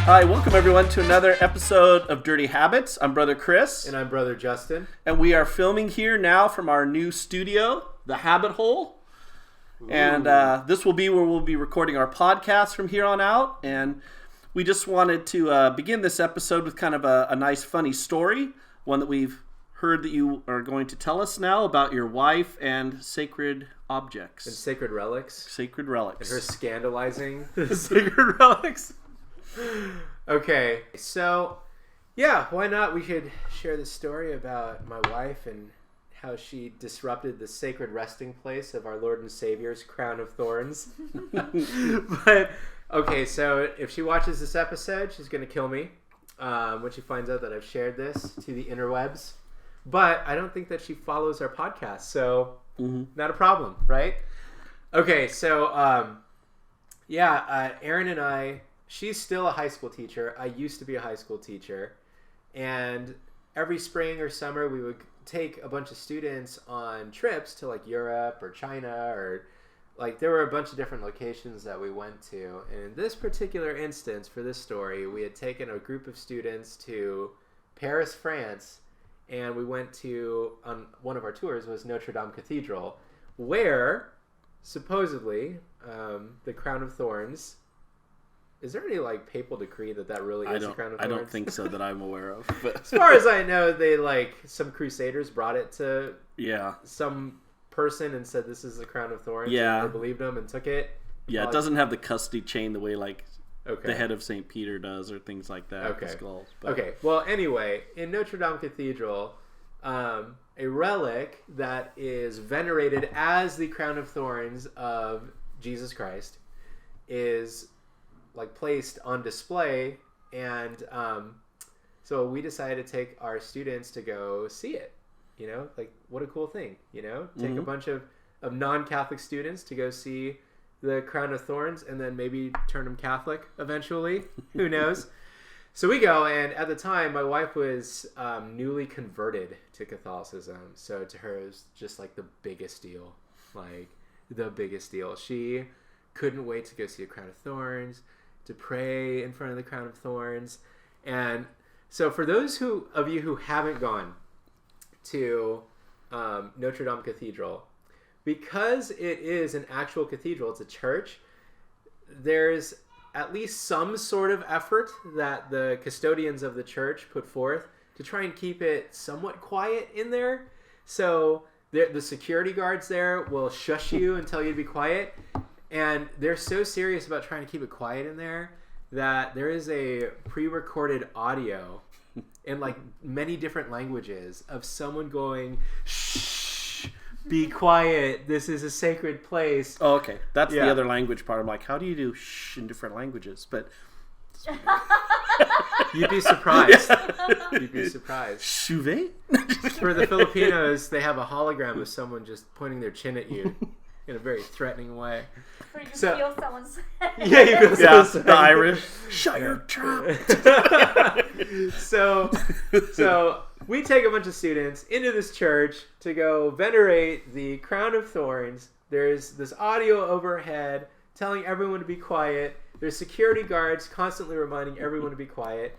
Hi, welcome everyone to another episode of Dirty Habits. I'm Brother Chris. And I'm Brother Justin. And we are filming here now from our new studio, The Habit Hole. Ooh. And this will be where we'll be recording our podcast from here on out. And we just wanted to begin this episode with kind of a nice, funny story. One that we've heard that you are going to tell us now about your wife and sacred objects. And sacred relics. Sacred relics. And her scandalizing sacred relics. Okay, so yeah, why not? We could share the story about my wife and how she disrupted the sacred resting place of our Lord and Savior's crown of thorns. But okay, so if she watches this episode, she's going to kill me when she finds out that I've shared this to the interwebs. But I don't think that she follows our podcast, so not a problem, right? Okay, so Erin and I. She's still a high school teacher. I used to be a high school teacher. And every spring or summer, we would take a bunch of students on trips to like Europe or China, or like there were a bunch of different locations that we went to. And in this particular instance, for this story, we had taken a group of students to Paris, France. And we went to, on one of our tours was Notre Dame Cathedral, where supposedly the crown of thorns. Is there any like papal decree that really is the crown of thorns? I don't think so that I'm aware of. But as far as I know, they some crusaders brought it to some person and said this is the crown of thorns. Yeah, and they believed them and took it. Yeah, it doesn't have the custody chain the way the head of St. Peter does or things like that. Okay. Skulls, okay. Well, anyway, in Notre Dame Cathedral, a relic that is venerated as the crown of thorns of Jesus Christ is like placed on display, and so we decided to take our students to go see it. You know, like what a cool thing, you know, take a bunch of non-Catholic students to go see the crown of thorns and then maybe turn them Catholic eventually. Who knows? So we go, and at the time my wife was newly converted to Catholicism, so to her it was just like the biggest deal. She couldn't wait to go see a crown of thorns, to pray in front of the crown of thorns. And so for those of you who haven't gone to Notre Dame Cathedral, because it is an actual cathedral, it's a church, there's at least some sort of effort that the custodians of the church put forth to try and keep it somewhat quiet in there. So the security guards there will shush you and tell you to be quiet. And they're so serious about trying to keep it quiet in there that there is a pre-recorded audio in like many different languages of someone going, "Shh, be quiet. This is a sacred place." Oh, okay. That's the other language part. I'm like, how do you do shh in different languages? But you'd be surprised. You'd be surprised. Chuve? For the Filipinos, they have a hologram of someone just pointing their chin at you in a very threatening way. Or you just feel someone's Yeah, you feel the Irish. Shut your trap. So we take a bunch of students into this church to go venerate the crown of thorns. There's this audio overhead telling everyone to be quiet. There's security guards constantly reminding everyone to be quiet.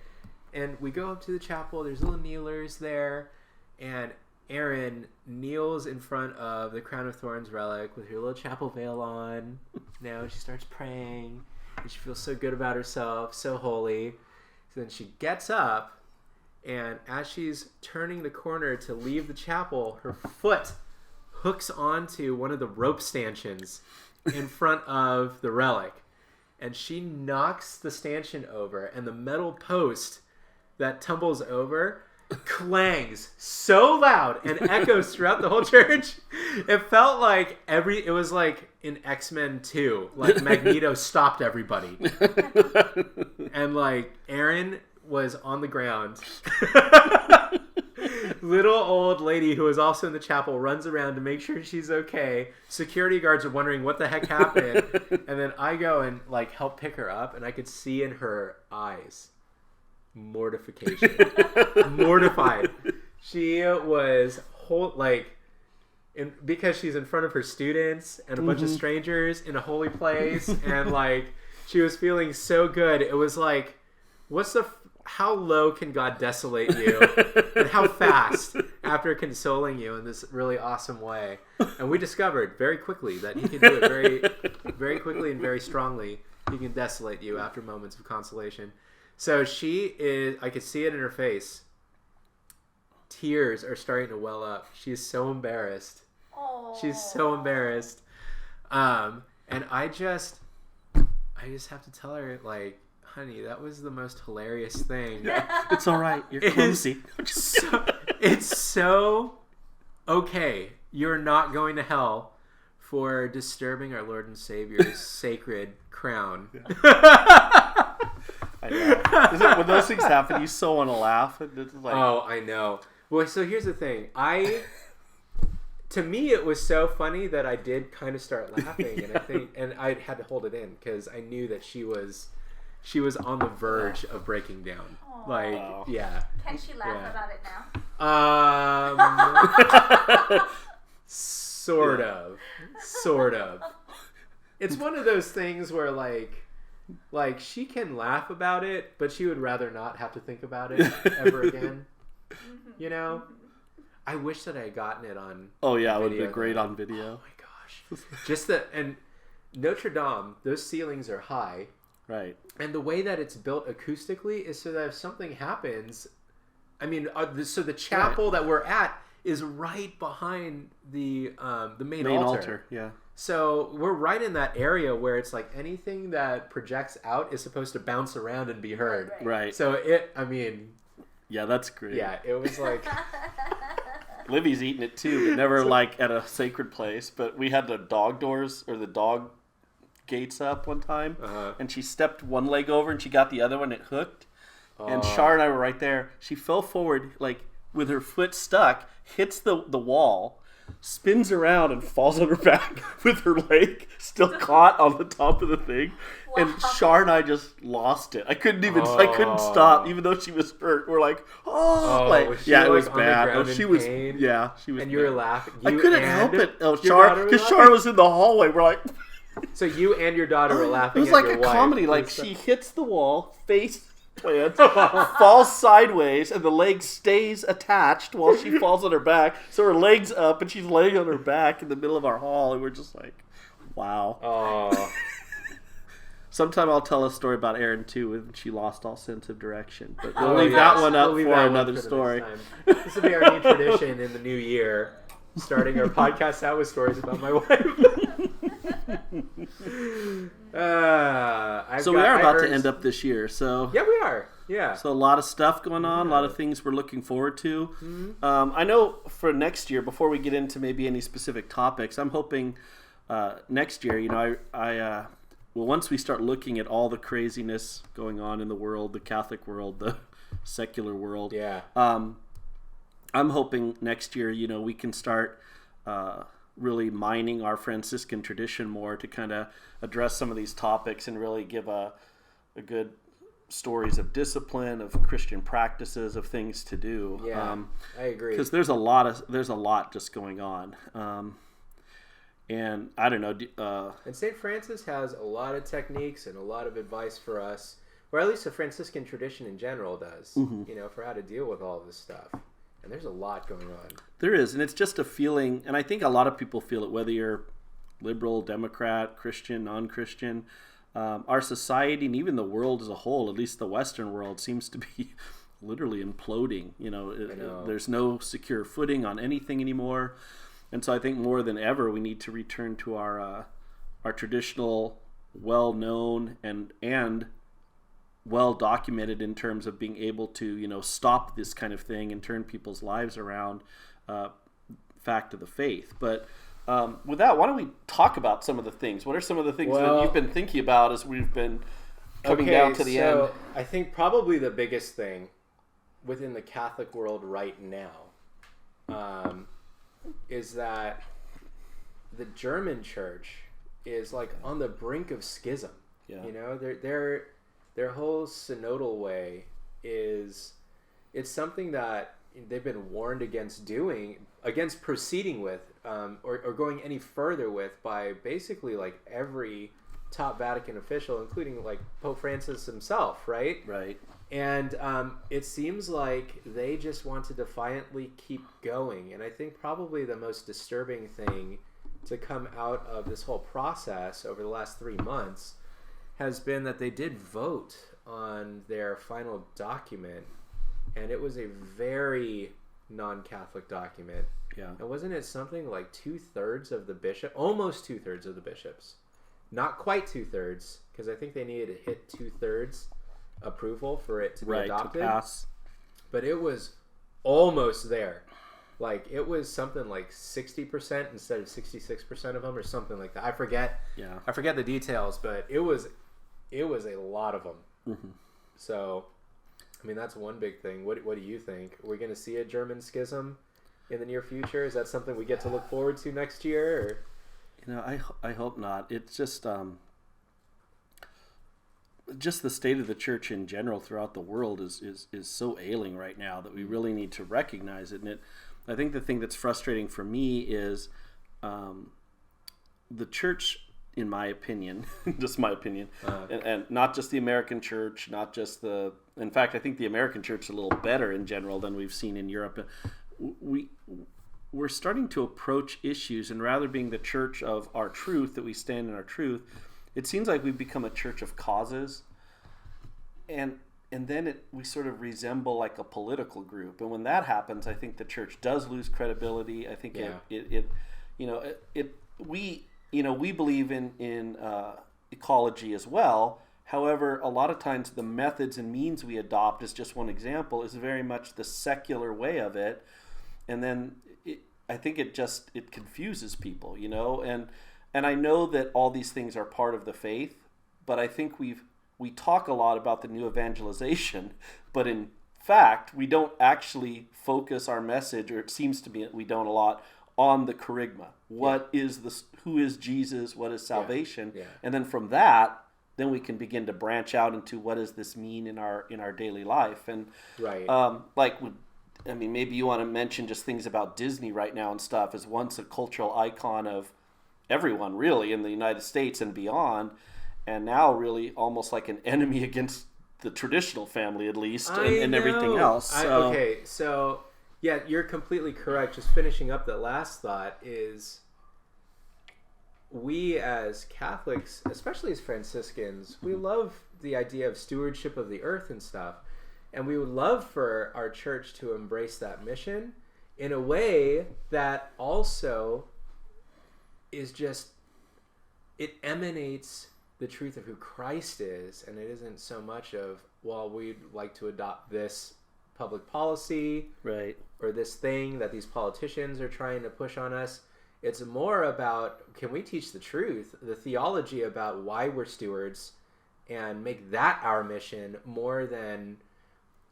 And we go up to the chapel. There's little kneelers there. And Erin kneels in front of the crown of thorns relic with her little chapel veil on. Now she starts praying, and she feels so good about herself, so holy. So then she gets up, and as she's turning the corner to leave the chapel, her foot hooks onto one of the rope stanchions in front of the relic. And she knocks the stanchion over, and the metal post that tumbles over clangs so loud and echoes throughout the whole church. It felt like it was like in X-Men 2, like Magneto stopped everybody. And like Erin was on the ground. Little old lady who was also in the chapel runs around to make sure she's okay. Security guards are wondering what the heck happened. And then I go and like help pick her up, and I could see in her eyes mortification. Mortified. She was because she's in front of her students and a bunch of strangers in a holy place, and like she was feeling so good. It was like how low can God desolate you, and how fast after consoling you in this really awesome way? And we discovered very quickly that he can do it very, very quickly and very strongly. He can desolate you after moments of consolation. So I could see it in her face. Tears are starting to well up. She is so embarrassed. Aww. She's so embarrassed. And I just have to tell her, like, honey, that was the most hilarious thing. It's all right. You're clumsy. It's so okay. You're not going to hell for disturbing our Lord and Savior's sacred crown. I know. When those things happen, you so want to laugh. It's like... Oh, I know. Well, so here's the thing. To me, it was so funny that I did kind of start laughing, and I had to hold it in because I knew that she was on the verge of breaking down. Aww. Like, yeah. Can she laugh about it now? Sort of. It's one of those things where like she can laugh about it, but she would rather not have to think about it ever again. You know? I wish that I had gotten it on Oh yeah, it would be great on video. Oh my gosh. And Notre Dame, those ceilings are high. Right. And the way that it's built acoustically is so that if something happens, I mean, so the chapel that we're at is right behind the main altar. Yeah. So we're right in that area where it's like anything that projects out is supposed to bounce around and be heard. Right. So yeah, that's great. Yeah, it was like... Livy's eaten it too, but never like at a sacred place. But we had the dog doors or the dog gates up one time, and she stepped one leg over and she got the other one, it hooked. And Char and I were right there. She fell forward like with her foot stuck, hits the wall, spins around and falls on her back with her leg still caught on the top of the thing. Wow. And Char and I just lost it. I couldn't stop, even though she was hurt. We're like, it was bad. She was, pain? Yeah, she was. And you were laughing. I couldn't help it. Oh, Char, because Char was in the hallway. We're like, so you and your daughter were laughing. It was like a comedy. Like she hits the wall, face plants, falls sideways, and the leg stays attached while she falls on her back. So her leg's up, and she's laying on her back in the middle of our hall, and we're just like, wow. Oh. Sometime I'll tell a story about Erin too, when she lost all sense of direction. But we'll leave that one up for another story. This will be our new tradition in the new year, starting our podcast out with stories about my wife. So we are about to end up this year. So yeah, we are. Yeah. So a lot of stuff going on, a lot of things we're looking forward to. Mm-hmm. I know for next year, before we get into maybe any specific topics, I'm hoping next year, well, once we start looking at all the craziness going on in the world, the Catholic world, the secular world, I'm hoping next year, we can start really mining our Franciscan tradition more to kind of address some of these topics and really give a good stories of discipline, of Christian practices, of things to do. Yeah, I agree. Because there's a lot just going on. And I don't know. And St. Francis has a lot of techniques and a lot of advice for us, or at least the Franciscan tradition in general does, for how to deal with all this stuff. And there's a lot going on. There is, and it's just a feeling, and I think a lot of people feel it, whether you're liberal, Democrat, Christian, non-Christian. Our society and even the world as a whole, at least the Western world, seems to be literally imploding. There's no secure footing on anything anymore. And so I think more than ever, we need to return to our traditional, well-known and well-documented in terms of being able to, stop this kind of thing and turn people's lives around, fact of the faith. But with that, why don't we talk about some of the things? What are some of the things that you've been thinking about as we've been coming down to the end? I think probably the biggest thing within the Catholic world right now is that the German church is like on the brink of schism. Yeah. Their whole synodal way it's something that they've been warned against proceeding with, or going any further with by basically like every top Vatican official, including like Pope Francis himself, right? Right. And it seems like they just want to defiantly keep going. And I think probably the most disturbing thing to come out of this whole process over the last 3 months has been that they did vote on their final document, and it was a very non-Catholic document. Yeah. And wasn't it something like 2/3 of the bishop, almost 2/3 of the bishops, not quite 2/3, because I think they needed to hit 2/3 approval for it to be adopted. To pass. But it was almost there. Like it was something like 60% instead of 66% of them, or something like that. I forget. Yeah. I forget the details, but it was a lot of them. Mm-hmm. So, I mean, that's one big thing. What do you think? Are we going to see a German schism in the near future? Is that something we get to look forward to next year? Or? I hope not. It's just the state of the church in general throughout the world is so ailing right now that we really need to recognize it. And I think the thing that's frustrating for me is the church, in my opinion, just my opinion, and not just the American church, not just in fact, I think the American church is a little better in general than we've seen in Europe. We're starting to approach issues, and rather being the church of our truth, that we stand in our truth, it seems like we've become a church of causes, and then we sort of resemble like a political group. And when that happens, I think the church does lose credibility. I think we believe in ecology as well. However, a lot of times the methods and means we adopt, as just one example, is very much the secular way of it, and then I think it confuses people, and I know that all these things are part of the faith, but I think we talk a lot about the new evangelization, but in fact we don't actually focus our message, or it seems to be we don't a lot, on the kerygma. Who is Jesus? What is salvation? Yeah. And then from that, then we can begin to branch out into what does this mean in our daily life. And right. Maybe you want to mention just things about Disney right now and stuff, as once a cultural icon of everyone really in the United States and beyond, and now really almost like an enemy against the traditional family, at least, and everything else. So yeah, you're completely correct. Just finishing up that last thought is, we as Catholics, especially as Franciscans, we love the idea of stewardship of the earth and stuff. And we would love for our church to embrace that mission in a way that also is just, it emanates the truth of who Christ is, and it isn't so much of, well, we'd like to adopt this public policy, right, or this thing that these politicians are trying to push on us. It's more about, can we teach the truth, the theology about why we're stewards, and make that our mission more than,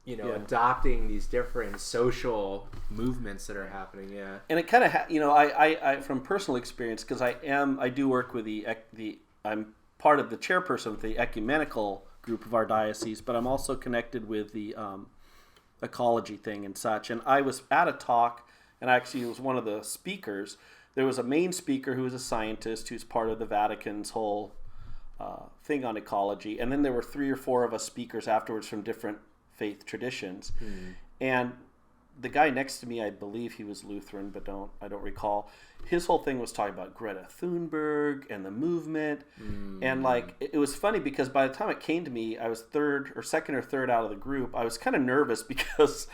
adopting these different social movements that are happening. Yeah. And it kind of, I from personal experience, because I do work with I'm part of the chairperson of the ecumenical group of our diocese, but I'm also connected with the ecology thing and such. And I was at a talk, and I actually was one of the speakers. There was a main speaker who was a scientist who's part of the Vatican's whole thing on ecology. And then there were 3 or 4 of us speakers afterwards from different faith traditions. And the guy next to me, I believe he was Lutheran, but I don't recall. His whole thing was talking about Greta Thunberg and the movement. And it was funny because by the time it came to me, I was second or third out of the group. I was kind of nervous because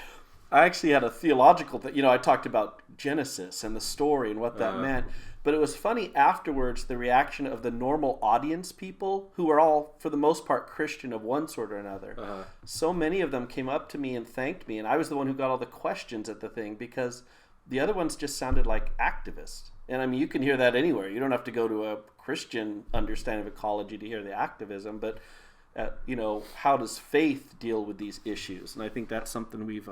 I actually had a theological thing. I talked about Genesis and the story and what that meant. But it was funny afterwards, the reaction of the normal audience people, who are all, for the most part, Christian of one sort or another. So many of them came up to me and thanked me, and I was the one who got all the questions at the thing, because the other ones just sounded like activists. And I mean, you can hear that anywhere. You don't have to go to a Christian understanding of ecology to hear the activism, but how does faith deal with these issues? And I think that's something we've,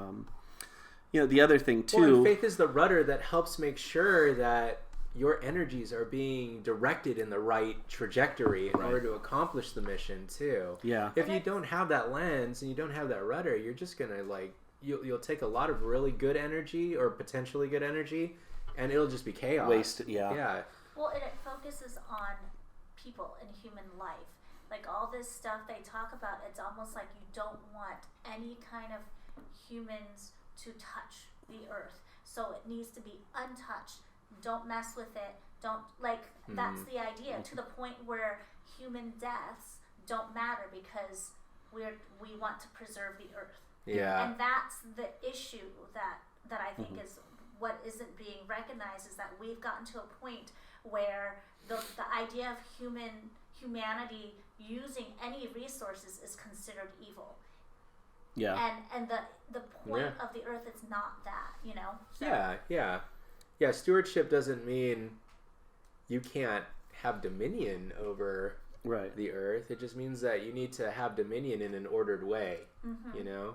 the other thing too. Well, and faith is the rudder that helps make sure that your energies are being directed in the right trajectory in order to accomplish the mission too. Yeah. If you don't have that lens and you don't have that rudder, you're just gonna you'll take a lot of really good energy or potentially good energy, and it'll just be chaos. Wasted. Yeah. Yeah. Well, and it focuses on people in human life. Like all this stuff they talk about, it's almost like you don't want any kind of humans to touch the earth. So it needs to be untouched. Don't mess with it. Don't, like, that's the idea, to the point where human deaths don't matter because we want to preserve the earth. Yeah. And that's the issue that I think is what isn't being recognized, is that we've gotten to a point where the idea of humanity using any resources is considered evil. Yeah. And the point of the earth is not that, you know? So. Yeah, stewardship doesn't mean you can't have dominion over the earth. It just means that you need to have dominion in an ordered way, you know?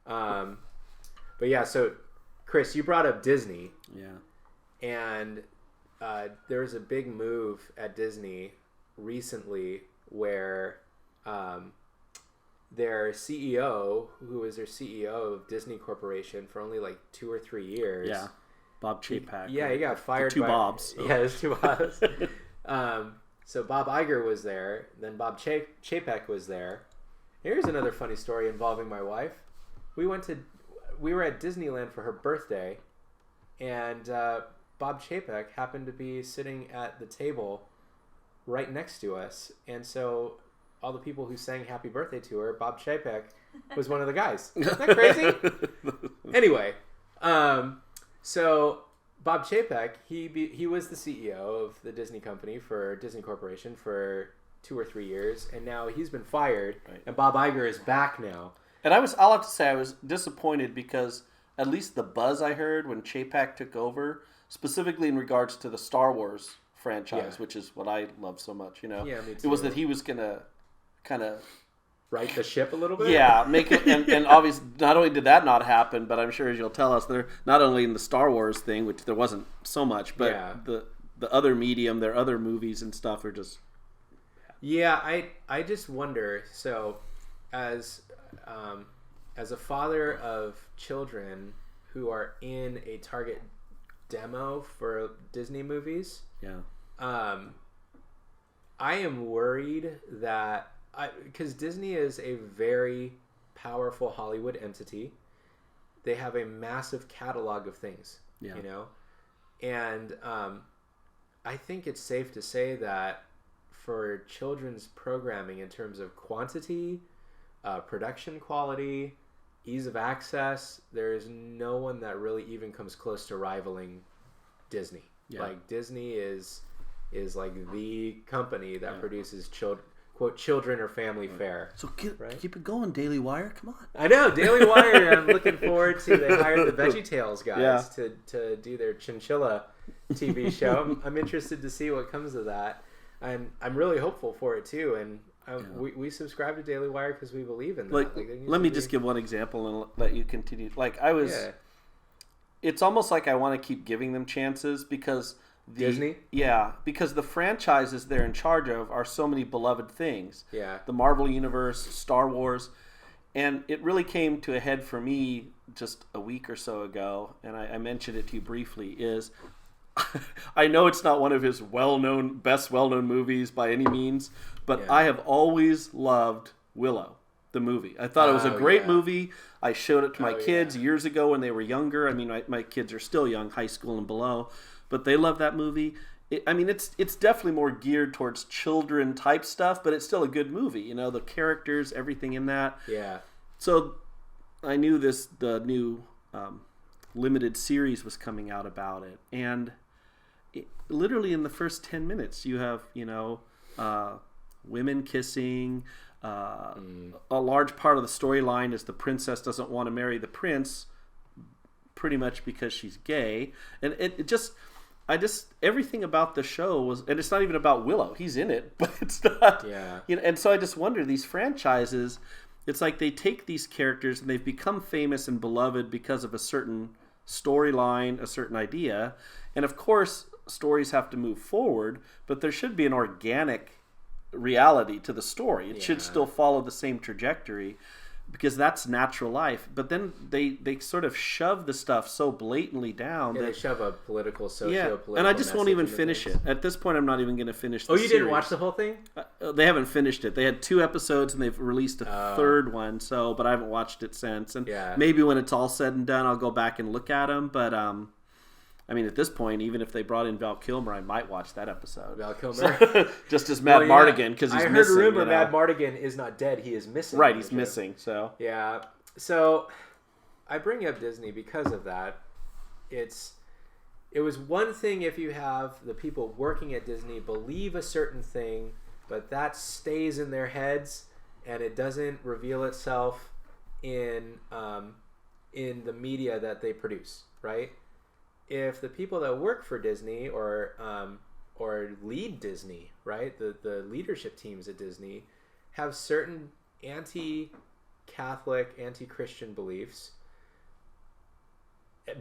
But yeah, so Chris, you brought up Disney. Yeah. And there was a big move at Disney recently where their CEO, who was their CEO of Disney Corporation for only like 2 or 3 years. Yeah. Bob Chapek. He got fired. Two Bobs. So. Yeah, there's 2 Bobs. So Bob Iger was there. Then Bob Chapek was there. Here's another funny story involving my wife. We were at Disneyland for her birthday, and Bob Chapek happened to be sitting at the table right next to us. And so all the people who sang happy birthday to her, Bob Chapek was one of the guys. Isn't that crazy? Anyway, so Bob Chapek, he was the CEO of the Disney company for Disney Corporation for 2 or 3 years, and now he's been fired, and Bob Iger is back now. And I'll have to say I was disappointed because at least the buzz I heard when Chapek took over, specifically in regards to the Star Wars franchise, which is what I love so much, you know. Yeah, me too. It was that he was going to kind of right the ship a little bit. Yeah, make it, and obviously not only did that not happen, but I'm sure as you'll tell us, they're not only in the Star Wars thing, which there wasn't so much, but the other medium, their other movies and stuff are just. Yeah, I just wonder. So, as a father of children who are in a target demo for Disney movies, I am worried that because Disney is a very powerful Hollywood entity, they have a massive catalog of things, you know, and I think it's safe to say that for children's programming in terms of quantity, production quality, ease of access, there is no one that really even comes close to rivaling Disney. Like Disney is like the company that produces quote children or family fare. So keep it going, Daily Wire. Come on. I know, Daily Wire. I'm looking forward to. They hired the VeggieTales guys to do their Chinchilla TV show. I'm interested to see what comes of that. I'm really hopeful for it too. And we subscribe to Daily Wire because we believe in that. Like let me just give one example and let you continue. Like I was. Yeah. It's almost like I want to keep giving them chances because Disney? Yeah, because the franchises they're in charge of are so many beloved things. Yeah. The Marvel Universe, Star Wars, and it really came to a head for me just a week or so ago, and I mentioned it to you briefly, is I know it's not one of his best well-known movies by any means, but I have always loved Willow, the movie. I thought it was a great movie. I showed it to my kids years ago when they were younger. I mean, my kids are still young, high school and below, but they love that movie. It's definitely more geared towards children type stuff, but it's still a good movie. You know, the characters, everything in that. Yeah. So I knew the new limited series was coming out about it, and literally in the first 10 minutes, you have women kissing. A large part of the storyline is the princess doesn't want to marry the prince, pretty much because she's gay, and everything about the show was, and it's not even about Willow. He's in it, but it's not. Yeah. And so I just wonder, these franchises, it's like they take these characters and they've become famous and beloved because of a certain storyline, a certain idea, and of course stories have to move forward, but there should be an organic reality to the story. It should still follow the same trajectory. because that's natural life. But then they sort of shove the stuff so blatantly down Yeah, that they shove a political, yeah, socio-political and I just won't even message into finish things. it. At this point, I'm not even going to finish the Oh, you didn't series. watch the whole thing? They haven't finished it. They had 2 episodes and they've released a third one. So, but I haven't watched it since. And Yeah. maybe when it's all said and done, I'll go back and look at them. But I mean, at this point, even if they brought in Val Kilmer, I might watch that episode. Val Kilmer. So, just as Matt Mardigan, because he's I heard missing. a rumor you know? Matt Mardigan is not dead. He is missing. Right, he's missing. So Yeah. So I bring up Disney because of that. It was one thing if you have the people working at Disney believe a certain thing, but that stays in their heads and it doesn't reveal itself in the media that they produce, right? If the people that work for Disney or lead Disney, right, the leadership teams at Disney have certain anti-Catholic, anti-Christian beliefs,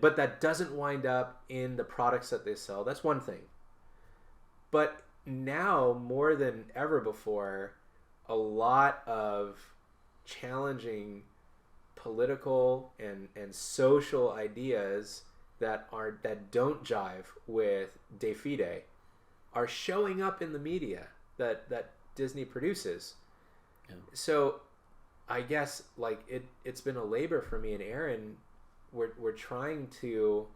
but that doesn't wind up in the products that they sell, that's one thing. But now, more than ever before, a lot of challenging political and social ideas that don't jive with de fide are showing up in the media that Disney produces. Yeah. So I guess like it's been a labor for me and Aaron. We're trying to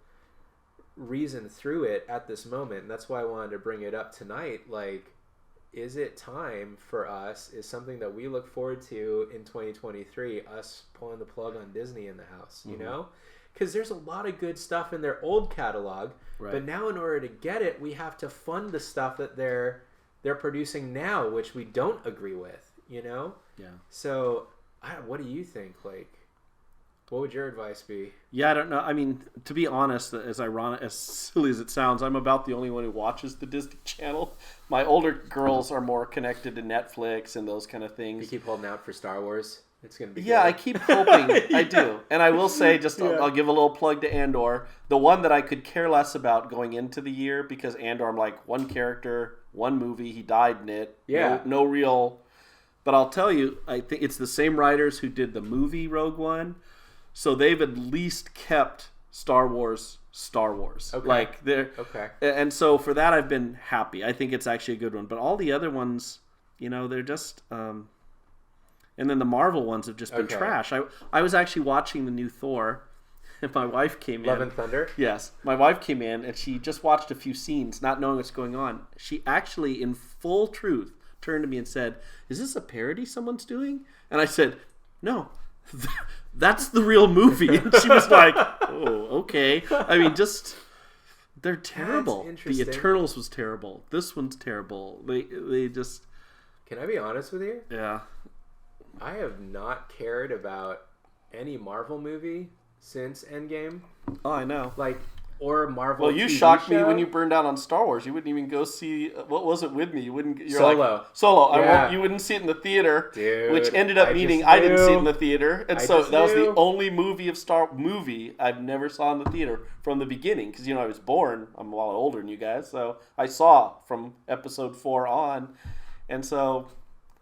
reason through it at this moment, and that's why I wanted to bring it up tonight. Like, is it time for us? Is something that we look forward to in 2023? Us pulling the plug on Disney in the house, you know? Because there's a lot of good stuff in their old catalog, right. But now in order to get it, we have to fund the stuff that they're producing now, which we don't agree with, you know? Yeah. So, what do you think? Like, what would your advice be? Yeah, I don't know. I mean, to be honest, as ironic, as silly as it sounds, I'm about the only one who watches the Disney Channel. My older girls are more connected to Netflix and those kind of things. You keep holding out for Star Wars. It's going to be good. I keep hoping. I do. And I will say, I'll give a little plug to Andor. The one that I could care less about going into the year, because Andor, I'm like, one character, one movie, he died in it. Yeah. No real... But I'll tell you, I think it's the same writers who did the movie Rogue One. So they've at least kept Star Wars. Okay. Like they're okay. And so for that I've been happy. I think it's actually a good one. But all the other ones, they're just and then the Marvel ones have just been trash. I was actually watching the new Thor, and my wife came in. Love and Thunder? Yes. My wife came in and she just watched a few scenes, not knowing what's going on. She actually, in full truth, turned to me and said, "Is this a parody someone's doing?" And I said, "No. That's the real movie." And she was like, "Oh, okay." I mean, they're terrible. The Eternals was terrible. This one's terrible. They just... Can I be honest with you? Yeah. I have not cared about any Marvel movie since Endgame. Oh, I know. Or Marvel. Well, you TV shocked show. me when you burned out on Star Wars. You wouldn't even go see. What was it with me? You wouldn't. You're Solo. Like, Solo. Yeah. You wouldn't see it in the theater, dude. Which ended up meaning I didn't see it in the theater, and so that was the only movie I've never saw in the theater from the beginning. Because I was born. I'm a lot older than you guys, so I saw from episode 4 on, and so.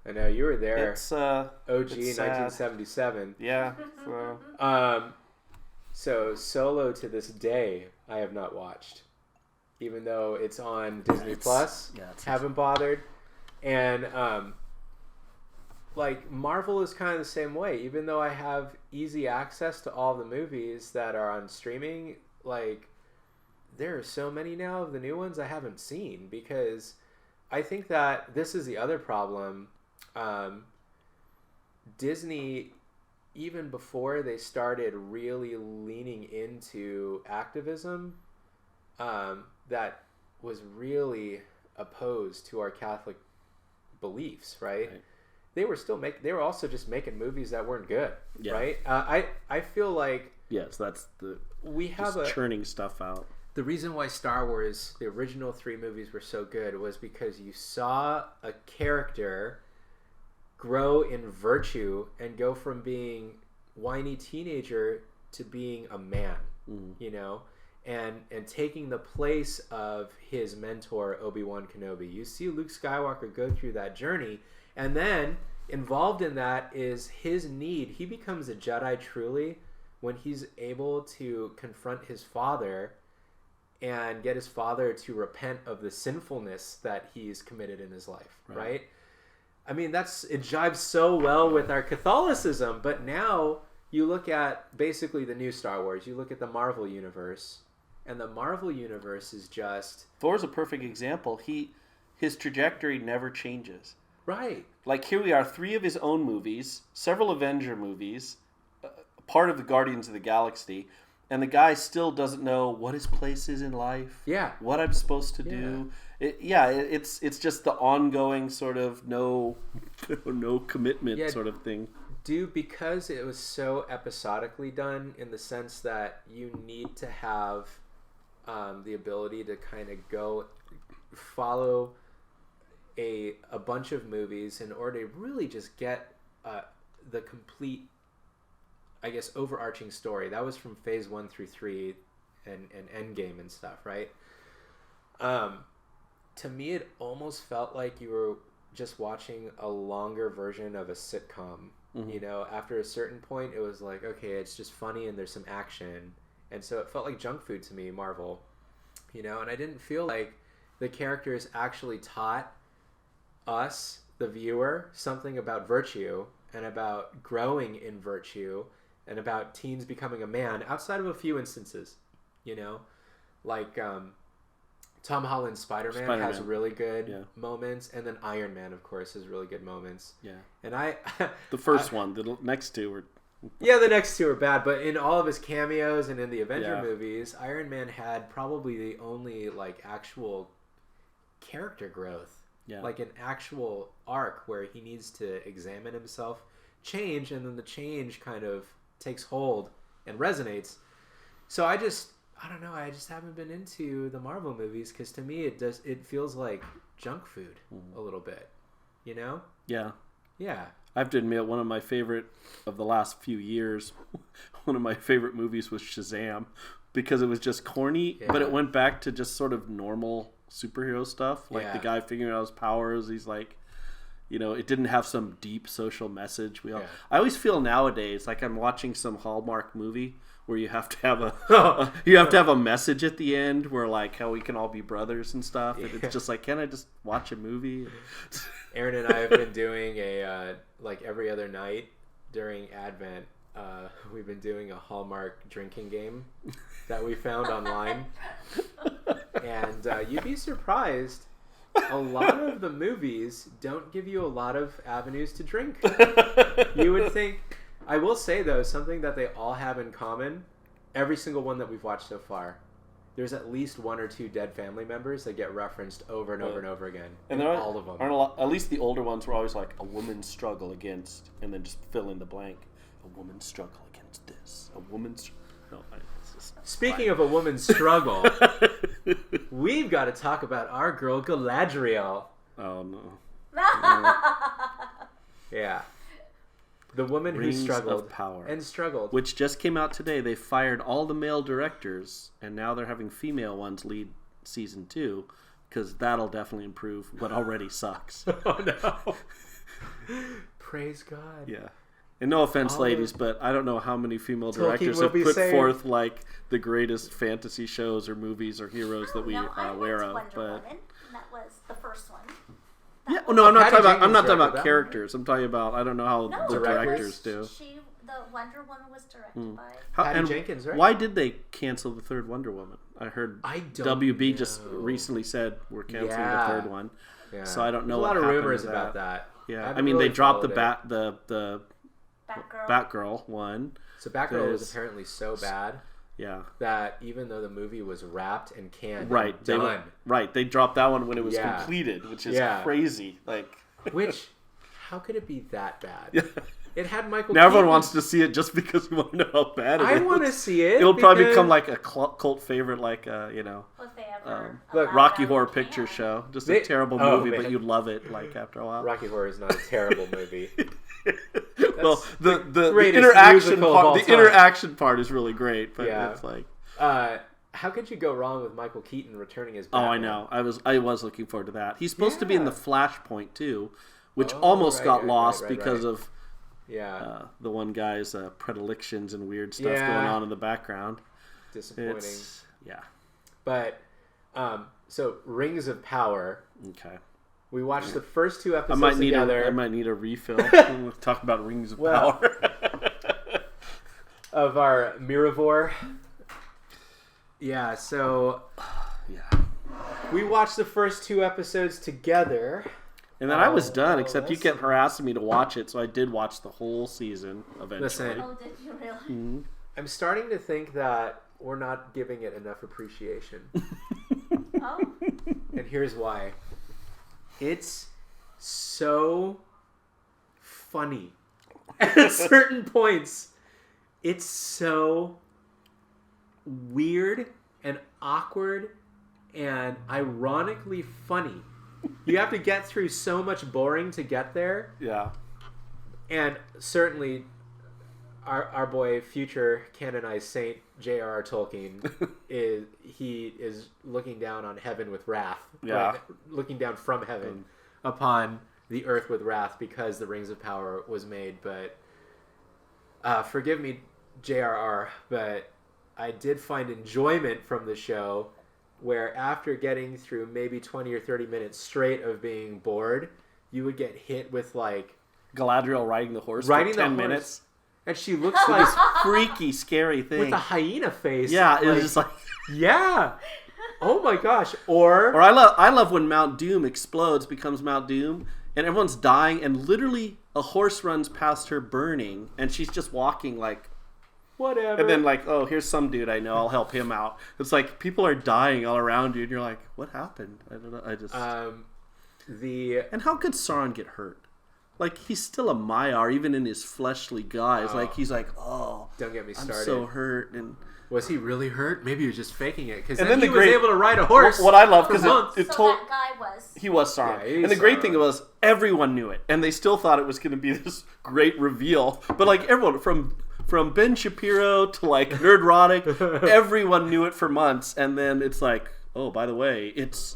I know you were there. It's OG 1977. Yeah. So. So Solo to this day I have not watched, even though it's on Disney Plus. Yeah, haven't bothered, and Marvel is kind of the same way. Even though I have easy access to all the movies that are on streaming, there are so many now of the new ones I haven't seen, because I think that this is the other problem. Disney, even before they started really leaning into activism, that was really opposed to our Catholic beliefs, right? They were still they were also just making movies that weren't good, right? I feel like that's we have churning stuff out. The reason why Star Wars, the original 3 movies, were so good was because you saw a character grow in virtue and go from being whiny teenager to being a man, and taking the place of his mentor Obi-Wan Kenobi. You see Luke Skywalker go through that journey, and then involved in that is his need. He becomes a Jedi truly when he's able to confront his father and get his father to repent of the sinfulness that he's committed in his life, right? I mean, it jives so well with our Catholicism, but now you look at basically the new Star Wars, you look at the Marvel Universe, and the Marvel Universe is just... Thor's a perfect example. His trajectory never changes. Right. Like, here we are, 3 of his own movies, several Avenger movies, part of the Guardians of the Galaxy, and the guy still doesn't know what his place is in life. Yeah. What I'm supposed to do. It's just the ongoing sort of no commitment sort of thing. Because it was so episodically done in the sense that you need to have the ability to kind of go follow a bunch of movies in order to really just get the complete, I guess, overarching story. That was from phase 1 through 3 and Endgame and stuff, right? To me, it almost felt like you were just watching a longer version of a sitcom. Mm-hmm. You know, after a certain point, it was like, okay, it's just funny and there's some action. And so it felt like junk food to me, Marvel. You know, and I didn't feel like the characters actually taught us, the viewer, something about virtue and about growing in virtue and about teens becoming a man, outside of a few instances, you know, like Tom Holland's Spider-Man has really good moments, and then Iron Man, of course, has really good moments. Yeah, and the first one, the next two were. Yeah, the next two are bad, but in all of his cameos and in the Avenger movies, Iron Man had probably the only like actual character growth, like an actual arc where he needs to examine himself, change, and then the change kind of takes hold and resonates. So I don't know, I just haven't been into the Marvel movies because to me it feels like junk food a little bit, you know? Yeah. Yeah. I have to admit, one of my favorite of the last few years, one of my favorite movies was Shazam, because it was just corny, but it went back to just sort of normal superhero stuff, like the guy figuring out his powers. He's like, you know, it didn't have some deep social message. I always feel nowadays like I'm watching some Hallmark movie where you have to have a message at the end where like how we can all be brothers and stuff. And it's just like, can I just watch a movie? Aaron and I have been doing like every other night during Advent, we've been doing a Hallmark drinking game that we found online. And you'd be surprised, a lot of the movies don't give you a lot of avenues to drink. You would think... I will say, though, something that they all have in common, every single one that we've watched so far, there's at least 1 or 2 dead family members that get referenced over and over and over again. And all of them. At least the older ones were always like, a woman's struggle against, and then just fill in the blank. A woman's struggle against this. A woman's... No, it's just... Speaking of a woman's struggle, we've got to talk about our girl Galadriel. Oh, no. Yeah. The woman who struggled of power. And struggled. Which just came out today. They fired all the male directors, and now they're having female ones lead season 2, because that'll definitely improve what already sucks. Oh, no. Praise God. Yeah. And no offense, ladies, but I don't know how many female directors have put forth like the greatest fantasy shows or movies or heroes that we are aware of. Wonder Woman. That was the first one. Yeah, well, no, I'm not talking about characters. I'm talking about, I don't know how the directors do. The Wonder Woman was directed by Patty Jenkins, right? Why did they cancel the third Wonder Woman? I heard WB just recently said we're canceling the third one. Yeah. So I don't know. There's a lot of rumors about that. Yeah, I mean they dropped the Batgirl one. So Batgirl was apparently so bad. Yeah. That even though the movie was wrapped and canned, they dropped that one when it was completed, which is crazy. Like, how could it be that bad? Yeah. It had Michael. Now everyone wants to see it just because we want to know how bad it is. I want to see it. It'll probably become like a cult favorite, like Rocky Horror Picture Show. Just a terrible movie, but you'd love it. Like after a while, Rocky Horror is not a terrible movie. Well, the interaction part is really great, but it's like, how could you go wrong with Michael Keaton returning as Batman? Oh, I know. I was looking forward to that. He's supposed to be in the Flashpoint too, which Oh, almost right, got right, lost right, because right. of Yeah, the one guy's predilections and weird stuff Yeah. going on in the background. disappointing. Yeah. But so Rings of Power. Okay. We watched the first 2 I episodes might need together I might need a refill. We'll talk about Rings of Well. Power. of our Miravore. Yeah, so Yeah. we watched the first 2 episodes together. And then I was done, except you listen. kept harassing me to watch it, so I did watch the whole season eventually. Listen. Oh, did you really? Mhm. I'm starting to think that we're not giving it enough appreciation. Oh, And here's why. It's so funny at certain points. It's so weird and awkward and ironically funny. You have to get through so much boring to get there. Yeah. And certainly our boy, future canonized Saint J.R.R. Tolkien, is looking down on heaven with wrath. Yeah. Like, looking down from heaven upon the earth with wrath because the Rings of Power was made. But forgive me, J.R.R., but I did find enjoyment from the show where after getting through maybe 20 or 30 minutes straight of being bored, you would get hit with like Galadriel riding the horse Riding for the 10 horse. minutes. and she looks like Freaky, scary thing. with a hyena face. Yeah, it was like, just like... yeah. Oh my gosh. Or Or I love when Mount Doom explodes, becomes Mount Doom, and everyone's dying, and literally a horse runs past her burning, and she's just walking like... whatever. And then like, oh, here's some dude I know, I'll help him out. It's like, people are dying all around you, and you're like, what happened? I don't know, I just... And how could Sauron get hurt? Like, he's still a Maiar, even in his fleshly guise. Like, he's like, oh, don't get me I'm started. so hurt. And Was he really hurt? Maybe he was just faking it. Because And then then he the was great- able to ride a horse. what I love, for because months. it so told... that guy was. He was Sauron. Yeah, he's And the great Sauron. thing was, everyone knew it. And they still thought it was going to be this great reveal. But like, everyone, from Ben Shapiro to like Nerdrotic, everyone knew it for months. And then it's like, oh, by the way, it's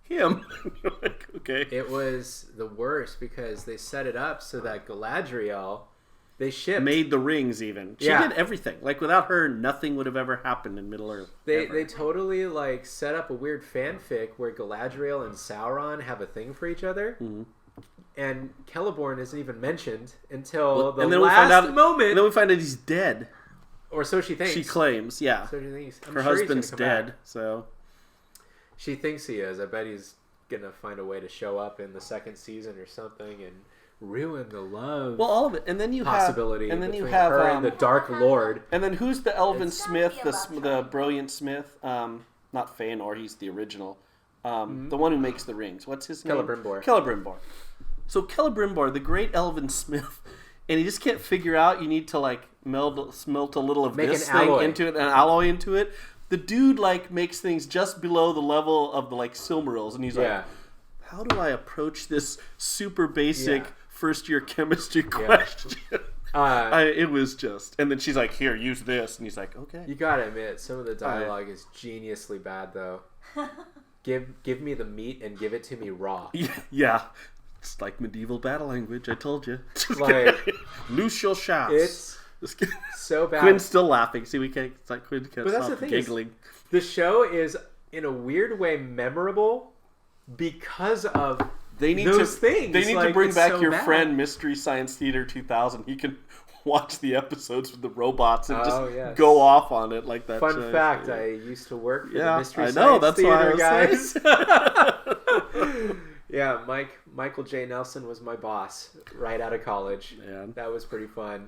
him. You're like, okay. It was the worst because they set it up so that Galadriel, they shipped. Made the rings even. She Yeah. did everything. Like, without her, nothing would have ever happened in Middle Earth. ever. They totally like set up a weird fanfic where Galadriel and Sauron have a thing for each other. Mhm. And Celeborn isn't even mentioned until the and then last we find out, moment. And then we find out he's dead. Or so she thinks. She claims, yeah. So she thinks. I'm Her sure he's husband's gonna come dead, back. so... She thinks he is. I bet he's gonna find a way to show up in the second season or something and ruin the love Well, all of it. And then you possibility. have... And then you between have... her and the Dark Lord. And then who's the Elven It's gotta Smith, be the about the triangle. brilliant Smith? Not Feanor, he's the original. Mm-hmm. The one who makes the rings. What's his name? Celebrimbor. Celebrimbor. So Celebrimbor, the great Elven Smith, and he just can't figure out you need to like smelt a little of Make this an thing alloy. into it, an alloy into it. The dude like makes things just below the level of the like Silmarils, and he's Yeah. like, how do I approach this super basic Yeah. first year chemistry question? It was just, and then she's like, "Here, use this," and he's like, "Okay." You gotta admit, some of the dialogue is geniusly bad, though. Give me the meat and give it to me raw. Yeah, it's like medieval battle language. I told you. Like, Loose your shafts. it's Just kidding. so bad. Quinn's still laughing. See, we can't. It's like Quinn can't But that's stop the thing is- giggling. The show is, in a weird way, memorable because of They need those to. things. They need to Like, bring it's back so your bad. friend Mystery Science Theater 2000. He can watch the episodes with the robots and Oh, just yes. go off on it like that. Fun show. fact: Yeah. I used to work for Yeah, the Mystery I Science know, that's why I Theater, was guys. Yeah, Michael J. Nelson was my boss right out of college. Man. That was pretty fun.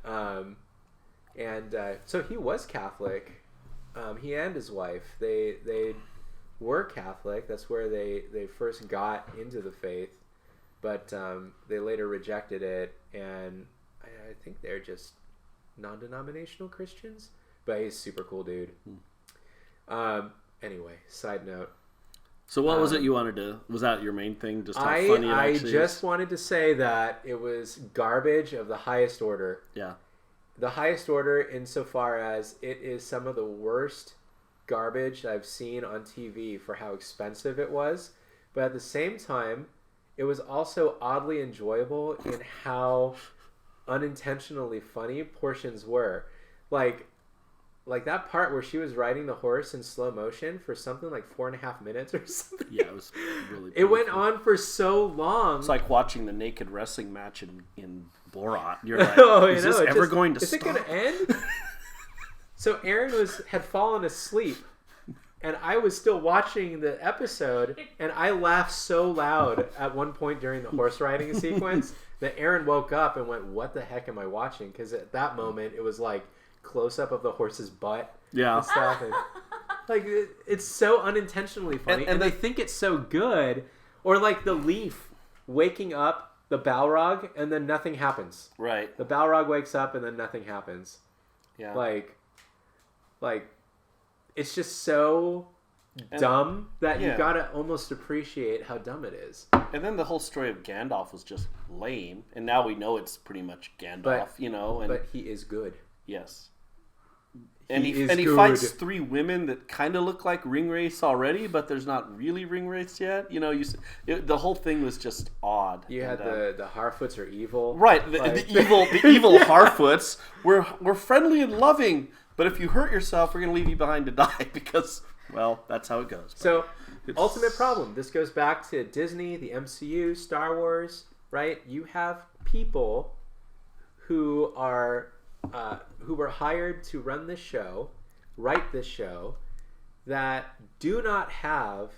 So he was Catholic. He and his wife, they were Catholic. That's where they first got into the faith, but they later rejected it, and I think they're just non-denominational Christians. But he's a super cool dude. Anyway, side note. So what was it you wanted to? Was that your main thing? Just how funny it I actually just is? wanted to say that it was garbage of the highest order. Yeah. The highest order insofar as it is some of the worst garbage I've seen on TV for how expensive it was. But at the same time, it was also oddly enjoyable in how unintentionally funny portions were. Like that part where she was riding the horse in slow motion for something like 4.5 minutes or something. Yeah, it was really It went on for so long. It's like watching the naked wrestling match in Borat. You're like, is this ever going to stop? Is it going to end? So Aaron had fallen asleep, and I was still watching the episode, and I laughed so loud at one point during the horse riding sequence that Aaron woke up and went, "What the heck am I watching?" Because at that moment, it was like close up of the horse's butt and stuff. And, like, it's so unintentionally funny. And they think it's so good. Or like the leaf waking up the Balrog, and then nothing happens. Right. The Balrog wakes up, and then nothing happens. Yeah. Like it's just so dumb that you gotta almost appreciate how dumb it is. And then the whole story of Gandalf was just lame, and now we know it's pretty much Gandalf, but he is good. Yes. And he good. fights 3 women that kind of look like ring wraiths already, but there's not really ring wraiths yet. The whole thing was just odd. You had the Harfoots are evil, right? The evil Harfoots. We're friendly and loving, but if you hurt yourself, we're gonna leave you behind to die because, well, that's how it goes. So, ultimate problem. This goes back to Disney, the MCU, Star Wars. Right? You have people who were hired to run this show, write this show, that do not have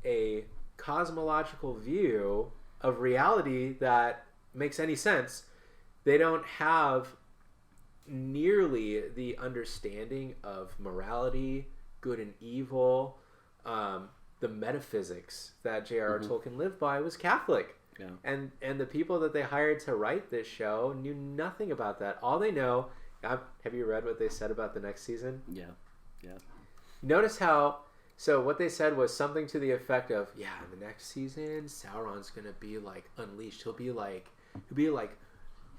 a cosmological view of reality that makes any sense. They don't have nearly the understanding of morality, good and evil. The metaphysics that J.R.R. Tolkien lived by was Catholic. Yeah. And the people that they hired to write this show knew nothing about that. All they know... Have you read what they said about the next season? Yeah. Notice how... So what they said was something to the effect of, in the next season, Sauron's going to be, like, unleashed. He'll be like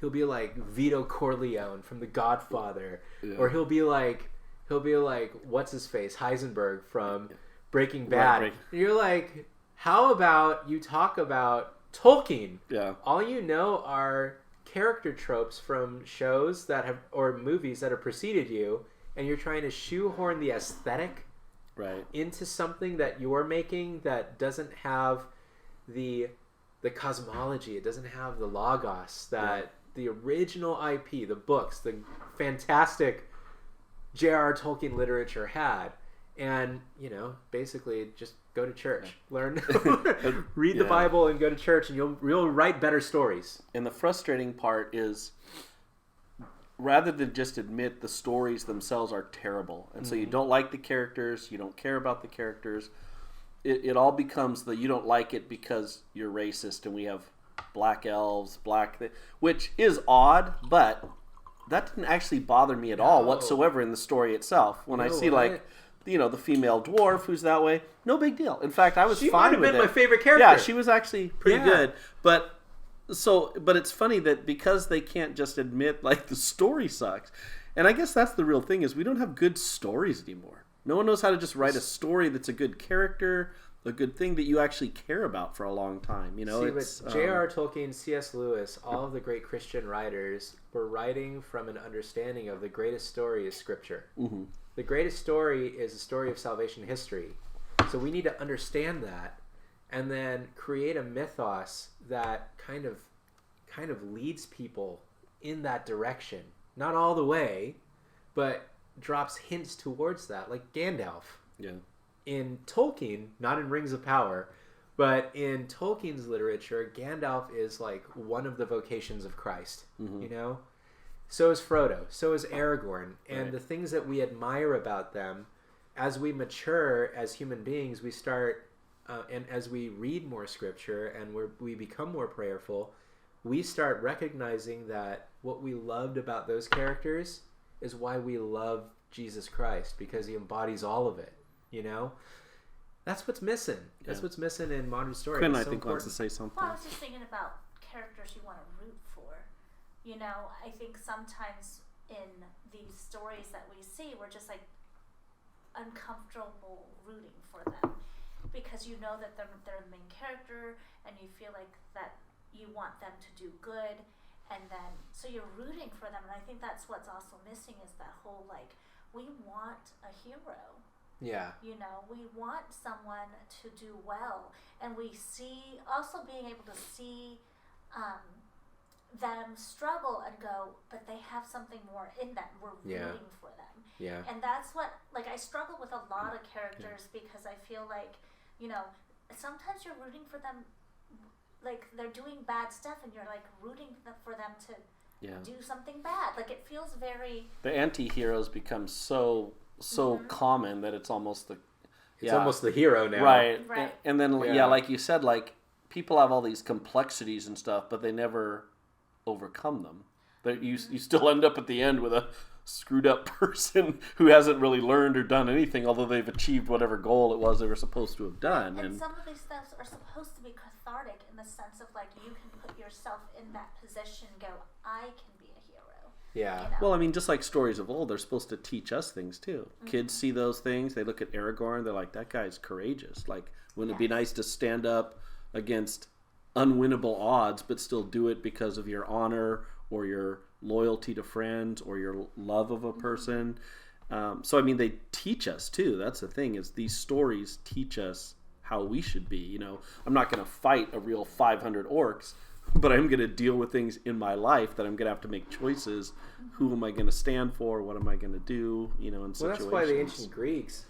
Vito Corleone from The Godfather. Yeah. Or he'll be like, what's his face? Heisenberg from Breaking Bad. Right. And you're like, how about you talk about Tolkien? Yeah. All you know are character tropes from shows or movies that have preceded you, and you're trying to shoehorn the aesthetic into something that you're making that doesn't have the cosmology. It doesn't have the logos that the original IP, the books, the fantastic J.R.R. Tolkien literature had. And, basically just go to church. Learn, read the Bible and go to church, and you'll write better stories. And the frustrating part is, rather than just admit the stories themselves are terrible, and so you don't like the characters, you don't care about the characters, it all becomes you don't like it because you're racist and we have black elves, which is odd, but that didn't actually bother me at all whatsoever in the story itself. When I see the female dwarf who's that way, no big deal. In fact, I was fine with it. She might have been my favorite character. Yeah, she was actually pretty good. But it's funny that because they can't just admit the story sucks, and I guess that's the real thing is we don't have good stories anymore. No one knows how to just write a story that's a good character, a good thing that you actually care about for a long time. But J.R.R. Tolkien, C.S. Lewis, all of the great Christian writers were writing from an understanding of the greatest story is Scripture. Mm-hmm. The greatest story is a story of salvation history. So we need to understand that and then create a mythos that kind of leads people in that direction. Not all the way, but drops hints towards that, like Gandalf. Yeah. In Tolkien, not in Rings of Power, but in Tolkien's literature, Gandalf is like one of the vocations of Christ, So is Frodo, so is Aragorn, and the things that we admire about them, as we mature as human beings, we start, and as we read more scripture and we become more prayerful, we start recognizing that what we loved about those characters is why we love Jesus Christ, because he embodies all of it, That's what's missing. That's what's missing in modern story. Quinn, I think, wants to say something. Well, I was just thinking about characters you want to root for. I think sometimes in these stories that we see, we're just uncomfortable rooting for them because you know that they're the main character, and you feel like that you want them to do good, and then so you're rooting for them. And I think that's what's also missing is that whole like we want a hero. Yeah. You know, we want someone to do well, and we see also being able to see them struggle and go, but they have something more in them. We're rooting for them. Yeah. And that's what, like, I struggle with a lot of characters because I feel like, you know, sometimes you're rooting for them, like they're doing bad stuff, and you're like rooting for them to do something bad. Like it feels very. The anti-heroes become so common that it's almost almost the hero now. Right. And then like you said, like people have all these complexities and stuff, but they never overcome them. You still end up at the end with a screwed up person who hasn't really learned or done anything, although they've achieved whatever goal it was they were supposed to have done. And some of these steps are supposed to be cathartic in the sense of like you can put yourself in that position and go, I can be a hero. Yeah. You know? Well, I mean, just like stories of old, they're supposed to teach us things too. Kids see those things, they look at Aragorn, they're like, that guy's courageous. Like, wouldn't it be nice to stand up against unwinnable odds, but still do it because of your honor or your loyalty to friends or your love of a person? So, I mean, they teach us too. That's the thing, is these stories teach us how we should be. You know, I'm not going to fight a real 500 orcs, but I'm going to deal with things in my life that I'm going to have to make choices. Who am I going to stand for? What am I going to do? You know, in situations. Well, that's why the ancient Greeks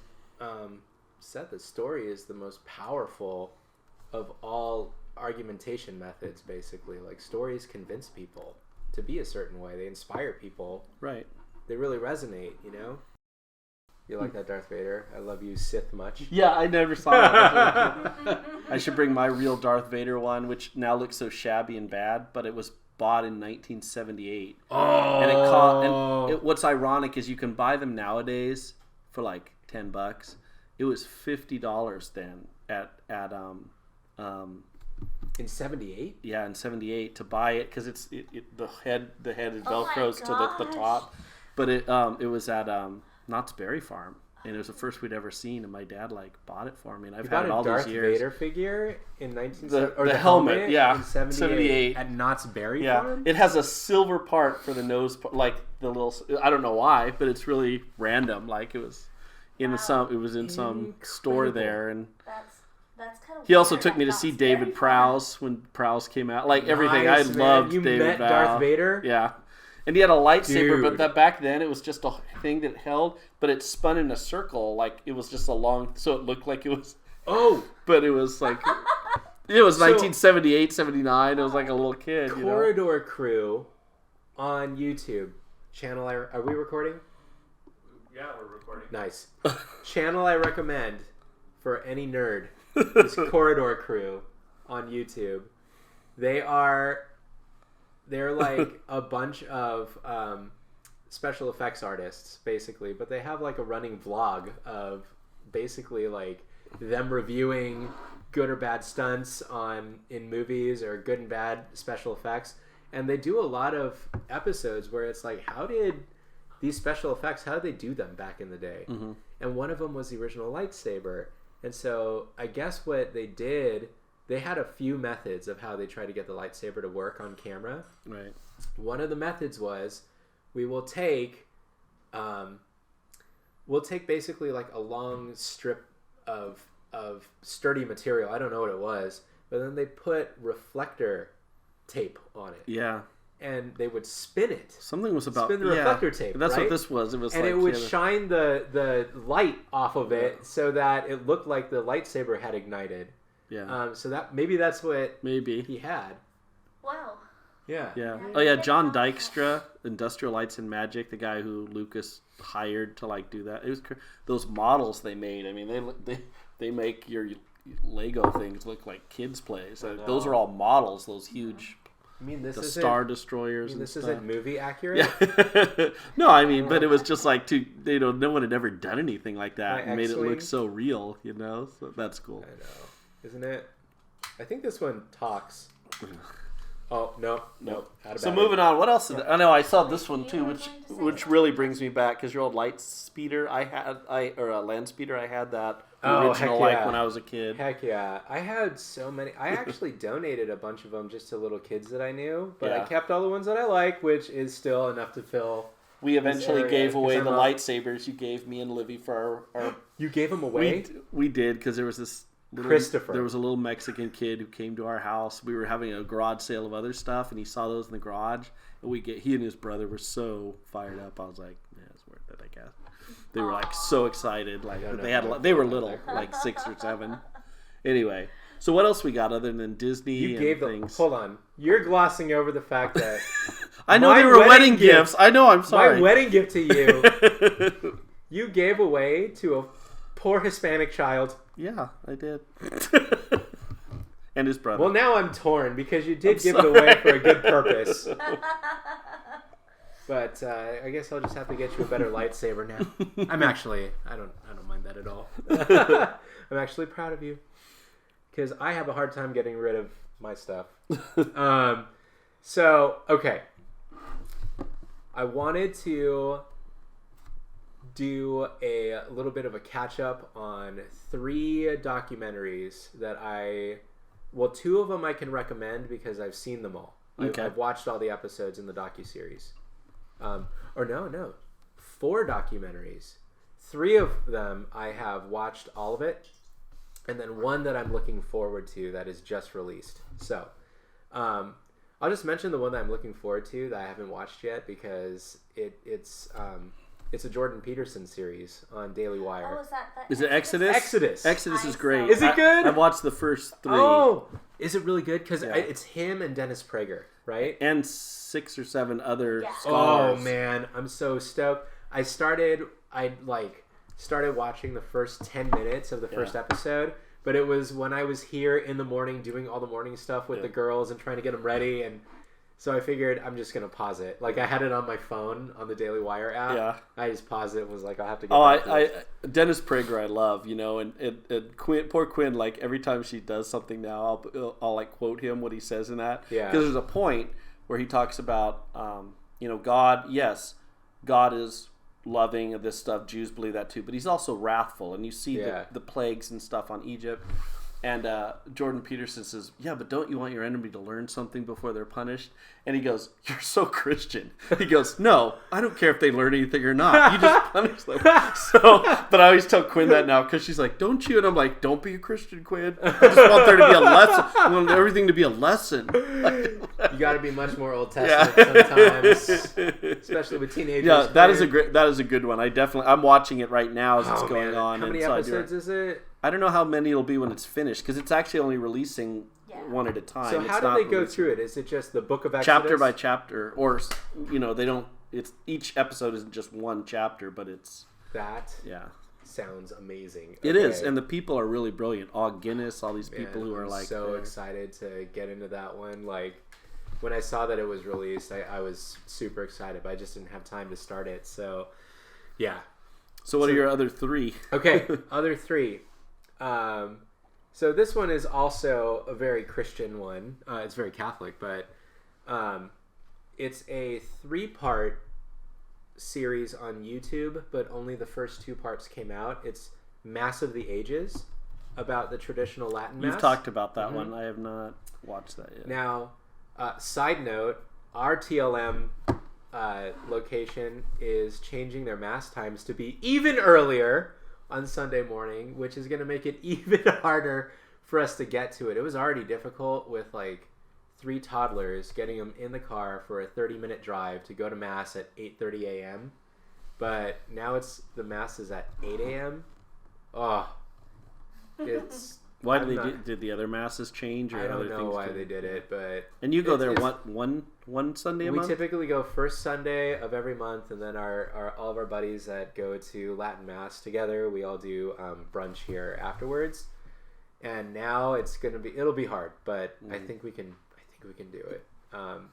said that story is the most powerful of all argumentation methods, basically. Like, stories convince people to be a certain way. They inspire people. Right. They really resonate, you know? You like that, Darth Vader? I love you, Sith, much. Yeah, I never saw that. I should bring my real Darth Vader one, which now looks so shabby and bad, but it was bought in 1978. Oh! And what's ironic is you can buy them nowadays for like $10. It was $50 then at in 78? Yeah, in 78 to buy it, because the head is velcros to the top. But it was at Knott's Berry Farm, and it was the first we'd ever seen, and my dad bought it for me, and I've had it all Darth these years. Vader figure in 19 the helmet, in 78 at Knott's Berry Yeah, Farm? it has a silver part for the nose, like the little. I don't know why, but it's really random. Like it was in some store there, and that's kind of. He also took me to see David Prowse when Prowse came out. Like everything, I loved you David met Darth Vader? Yeah. And he had a lightsaber, Dude. but that back then it was just a thing that held, but it spun in a circle, like it was just a long, so it looked like it was. Oh, but it was like it was 1978, 79. It was like a little kid. Corridor Crew on YouTube channel. Are we recording? Yeah, we're recording. Nice. Channel I recommend for any nerd is Corridor Crew on YouTube. They're like a bunch of special effects artists, basically, but they have like a running vlog of basically like them reviewing good or bad stunts in movies or good and bad special effects. And they do a lot of episodes where it's like, how did these special effects, how did they do them back in the day? Mm-hmm. And one of them was the original lightsaber. And so I guess what they did, they had a few methods of how they tried to get the lightsaber to work on camera. Right. One of the methods was we will take basically like a long strip of sturdy material. I don't know what it was, but then they put reflector tape on it. Yeah. And they would spin it. Something was about spin the reflector tape. That's right? what this was. It was, and like, it would shine the light off of it so that it looked like the lightsaber had ignited. Yeah. So that's what maybe he had. Wow. Yeah. Yeah. Oh yeah, John Dykstra, Industrial Lights and Magic, the guy who Lucas hired to like do that. It was those models they made. I mean, they make your Lego things look like kids' plays. Those are all models. Those huge. I mean, this is Star Destroyers. This stuff. isn't movie accurate. Yeah. No, I mean, but it was just like no one had ever done anything like that and made it look so real. So that's cool. I know. Isn't it? I think this one talks. Oh, no. So moving on, what else? I know I saw this one too, which really brings me back, because your old light speeder, or a land speeder, I had that Oh, original, heck yeah. like when I was a kid. Heck yeah. I had so many. I actually donated a bunch of them just to little kids that I knew, but I Yeah. kept all the ones that I like, which is still enough to fill. We eventually area, gave 'cause away I'm the a- lightsabers you gave me and Livy for our You gave them away? we did, because there was this little, Christopher. There was a little Mexican kid who came to our house. We were having a garage sale of other stuff, and he saw those in the garage. And he and his brother were so fired up. I was like, yeah, it's worth it, I guess. They were like so excited, like don't know they how I had. They were feel little, about that. like 6 or 7. Anyway, so what else we got other than Disney? You and gave them. things? Hold on. You're glossing over the fact that I know my they were wedding wedding gift- gifts. I know. I'm sorry. my wedding gift to you, you gave away to a poor Hispanic child. Yeah, I did. And his brother. Well, now I'm torn because you did I'm give it sorry. away for a good purpose. But I guess I'll just have to get you a better lightsaber now. I don't mind that at all. I'm actually proud of you because I have a hard time getting rid of my stuff. So okay, I wanted to do a little bit of a catch up on 3 documentaries that two of them I can recommend because I've seen them all. Okay. I've watched all the episodes in the docuseries. 4 documentaries. 3 of them I have watched all of it, and then 1 that I'm looking forward to that is just released. So, I'll just mention the one that I'm looking forward to that I haven't watched yet because it's a Jordan Peterson series on Daily Wire. Oh, is that the Is it Exodus? Exodus. Exodus is I great. saw Is it good? I've watched the first 3. Oh, is it really good? Because Yeah. it's him and Dennis Prager, right? And 6 or 7 other Yeah. scholars. Oh man, I'm so stoked. I started watching the first 10 minutes of the first episode, but it was when I was here in the morning doing all the morning stuff with the girls and trying to get them ready, and so I figured I'm just gonna pause it. Like I had it on my phone on the Daily Wire app. Yeah. I just paused it and was like, I'll have to get Oh, back to this. Dennis Prager, I love, and Quinn, poor Quinn, like every time she does something now, I'll like quote him what he says in that. Yeah. Because there's a point where he talks about, God. Yes, God is loving of this stuff. Jews believe that too, but he's also wrathful, and you see the plagues and stuff on Egypt. And Jordan Peterson says, yeah, but don't you want your enemy to learn something before they're punished? And he goes, you're so Christian. He goes, no, I don't care if they learn anything or not. You just punish them. But I always tell Quinn that now because she's like, don't you? And I'm like, don't be a Christian, Quinn. I just want there to be a lesson. I want everything to be a lesson. You got to be much more Old Testament sometimes, especially with teenagers. Yeah, that is a good one. I'm watching it right now as it's going on. How many and so episodes is it? I don't know how many it'll be when it's finished because it's actually only releasing one at a time. So It's how do not they go releasing through it? Is it just the book of Exodus? chapter by chapter, or they don't. It's each episode isn't just one chapter, but it's That yeah. sounds amazing. It is, and the people are really brilliant. Og Guinness, all these people Man, who are I'm like so excited to get into that one. Like when I saw that it was released, I was super excited, but I just didn't have time to start it. So yeah. So what are your other 3? Okay, other 3. So this one is also a very Christian one. It's very Catholic, but it's a 3-part series on YouTube, but only the first 2 parts came out. It's Mass of the Ages, about the traditional Latin Mass. You've talked about that one. I have not watched that yet. Now, side note, our TLM location is changing their Mass times to be even earlier on Sunday morning, which is going to make it even harder for us to get to it. It was already difficult with like 3 toddlers, getting them in the car for a 30-minute drive to go to Mass at 8:30 a.m. But now the Mass is at 8 a.m. Oh, it's... Why did the other masses change? Or I don't other know things why they did it, but... And you go there one Sunday a We month? typically go first Sunday of every month, and then all of our buddies that go to Latin Mass together, we all do brunch here afterwards. And now it'll be hard, but I think we can do it.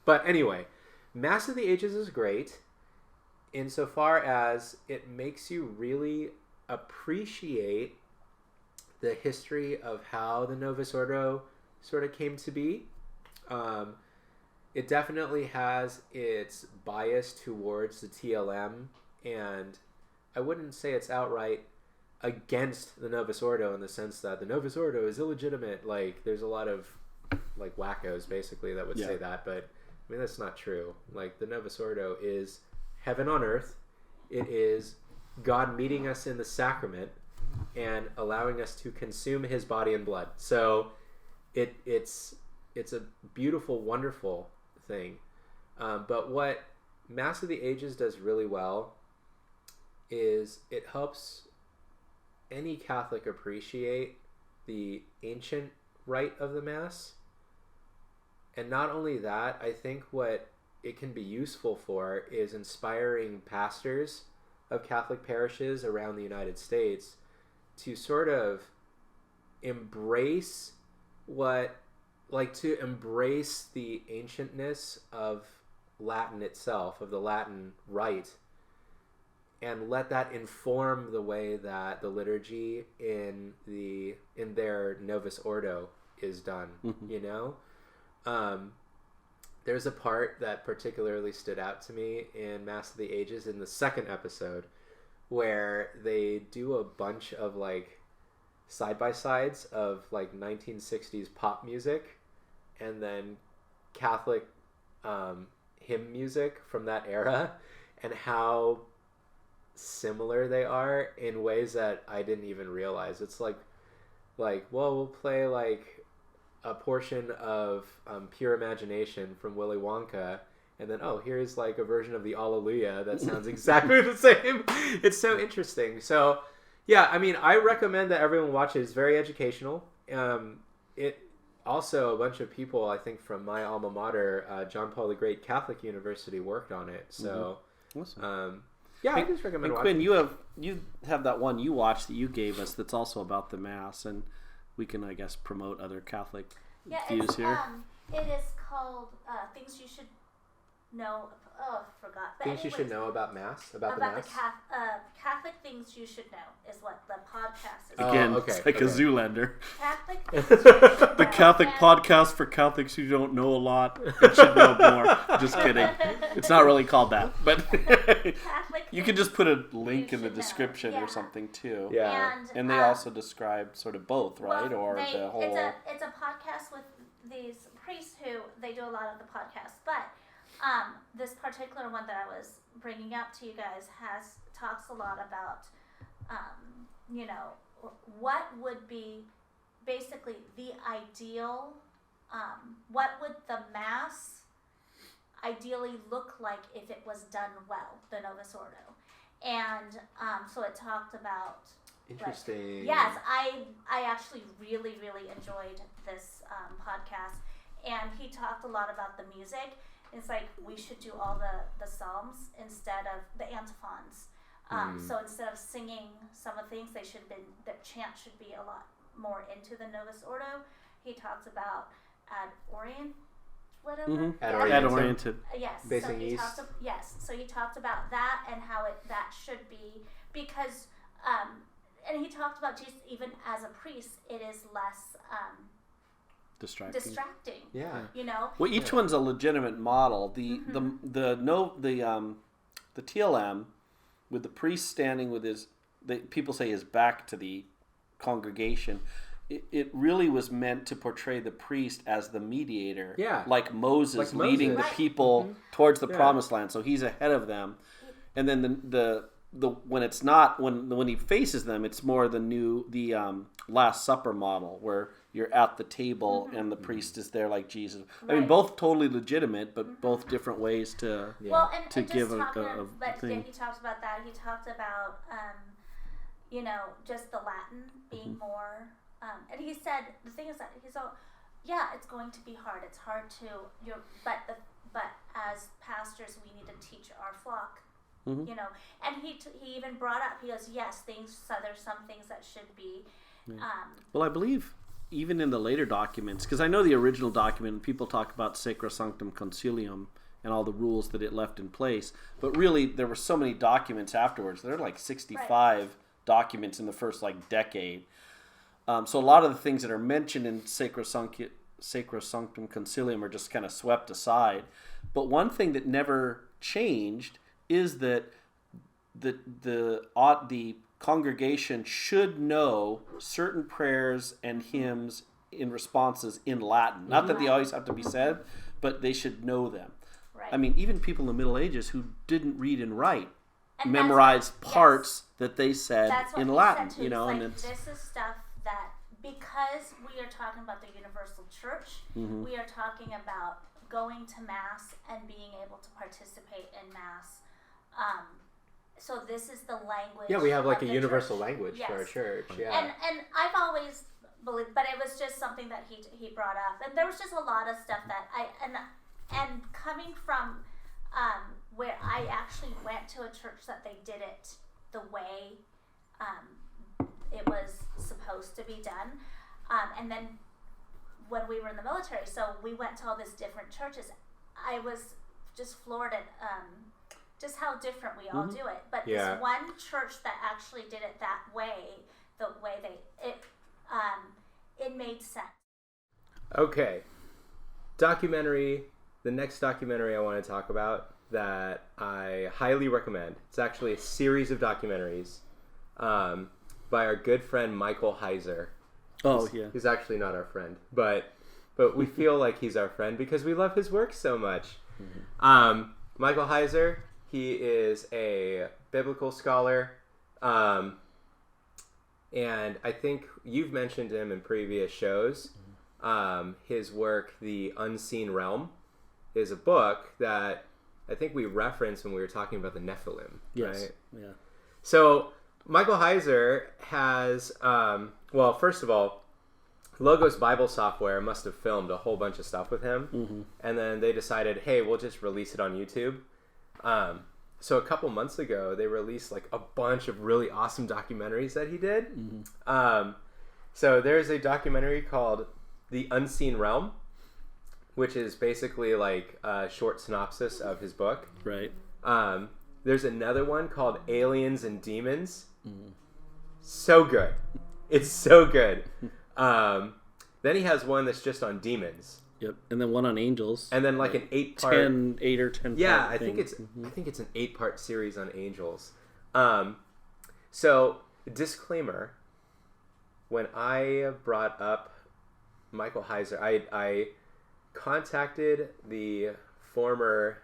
But anyway, Mass of the Ages is great insofar as it makes you really appreciate the history of how the Novus Ordo sort of came to be. It definitely has its bias towards the TLM, and I wouldn't say it's outright against the Novus Ordo in the sense that the Novus Ordo is illegitimate. Like, there's a lot of like wackos basically that would say that, but I mean that's not true. Like, the Novus Ordo is heaven on earth. It is God meeting us in the sacrament and allowing us to consume His body and blood. So it's a beautiful, wonderful thing. But what Mass of the Ages does really well is it helps any Catholic appreciate the ancient rite of the Mass. And not only that, I think what it can be useful for is inspiring pastors of Catholic parishes around the United States to sort of embrace embrace the ancientness of Latin itself, of the Latin rite, and let that inform the way that the liturgy in their Novus Ordo is done. You know, there's a part that particularly stood out to me in Mass of the Ages in the second episode, where they do a bunch of like side-by-sides of like 1960s pop music and then Catholic hymn music from that era, and how similar they are in ways that I didn't even realize. It's like well, we'll play like a portion of Pure Imagination from Willy Wonka, and then here's like a version of the Alleluia that sounds exactly the same. It's so interesting. So yeah, I mean, I recommend that everyone watch it. It's very educational. It also, a bunch of people, I think, from my alma mater, John Paul the Great Catholic University, worked on it. So Awesome. yeah, I just recommend Quinn, watching. you have that one you watched that you gave us that's also about the Mass, and we can, I guess, promote other Catholic views here. It is called Things You Should Know. Oh, I forgot. But Things you should know about Mass, about the Mass. Catholic Things You Should Know is what the podcast is. Again, okay, it's like a Zoolander. Catholic Things You Should The Know. Catholic podcast for Catholics who don't know a lot and should know more. Just kidding. It's not really called that, but Catholic you could just put a link You in the should know. description Yeah. or something too. Yeah. And they also describe sort of both, right? Well, The whole. It's a podcast with these priests who they do a lot of the podcasts, but this particular one that I was bringing up to you guys talks a lot about what would be basically the ideal. What would the Mass ideally look like if it was done well, the Novus Ordo, and so it talked about. Interesting. Yes, I actually really, really enjoyed this podcast, and he talked a lot about the music. It's like we should do all the psalms instead of the antiphons. So instead of singing some of the things, the chant should be a lot more into the Novus Ordo. He talks about ad orient, whatever. Ad oriented. Yes. Facing so east. So he talked about that and how that should be, because and he talked about just even as a priest, it is less distracting. Yeah. You know. Well, each one's a legitimate model. The TLM with the priest standing with people say his back to the congregation. It really was meant to portray the priest as the mediator, like Moses leading the people towards the promised land. So he's ahead of them, and then the when it's not when he faces them, it's more the Last Supper model where you're at the table and the priest is there like Jesus. I mean, both totally legitimate, but both different ways to give a thing. He talked about that. He talked about just the Latin being more. And he said the thing is that it's going to be hard. It's hard to but as pastors we need to teach our flock. And he even brought up, he goes, yes, so there's some things that should be. Well, I believe even in the later documents, because I know the original document, people talk about Sacrosanctum Concilium and all the rules that it left in place, but really there were so many documents afterwards. There are like 65 documents in the first decade. So a lot of the things that are mentioned in Sacrosanctum Concilium are just kind of swept aside. But one thing that never changed is that the congregation should know certain prayers and hymns in responses in Latin. Not that they always have to be said, but they should know them. Right. I mean, even people in the Middle Ages who didn't read and write And memorized that's what- parts that they said That's what in he Latin. said too. You know, It's and like, it's this is stuff that, because we are talking about the universal church, we are talking about going to Mass and being able to participate in Mass. So this is the language. Yeah, we have like of a the universal church. language Yes. for our church. Yeah. And I've always believed, but it was just something that he brought up, and there was just a lot of stuff that and coming from where I actually went to a church that they did it the way it was supposed to be done, and then when we were in the military, so we went to all these different churches. I was just floored at just how different we all do it. But Yeah. this one church that actually did it that way, the way it made sense. Okay. Documentary. The next documentary I want to talk about that I highly recommend. It's actually a series of documentaries by our good friend Michael Heiser. oh yeah, He's actually not our friend, but we feel like he's our friend because we love his work so much. Michael Heiser, he is a biblical scholar, and I think you've mentioned him in previous shows. His work, The Unseen Realm, is a book that I think we referenced when we were talking about the Nephilim, yes, right? yeah. So Michael Heiser has, well, first of all, Logos Bible Software must have filmed a whole bunch of stuff with him, and then they decided, hey, we'll just release it on YouTube. So a couple months ago, they released like a bunch of really awesome documentaries that he did. So there's a documentary called The Unseen Realm, which is basically like a short synopsis of his book. Right. There's another one called Aliens and Demons. So good. It's so good. Then he has one that's just on demons. Yep. And then one on angels. And then like an 8-part... 8 or 10 Yeah, part I think thing. it's an 8-part series on angels. So, disclaimer, when I brought up Michael Heiser, I contacted the former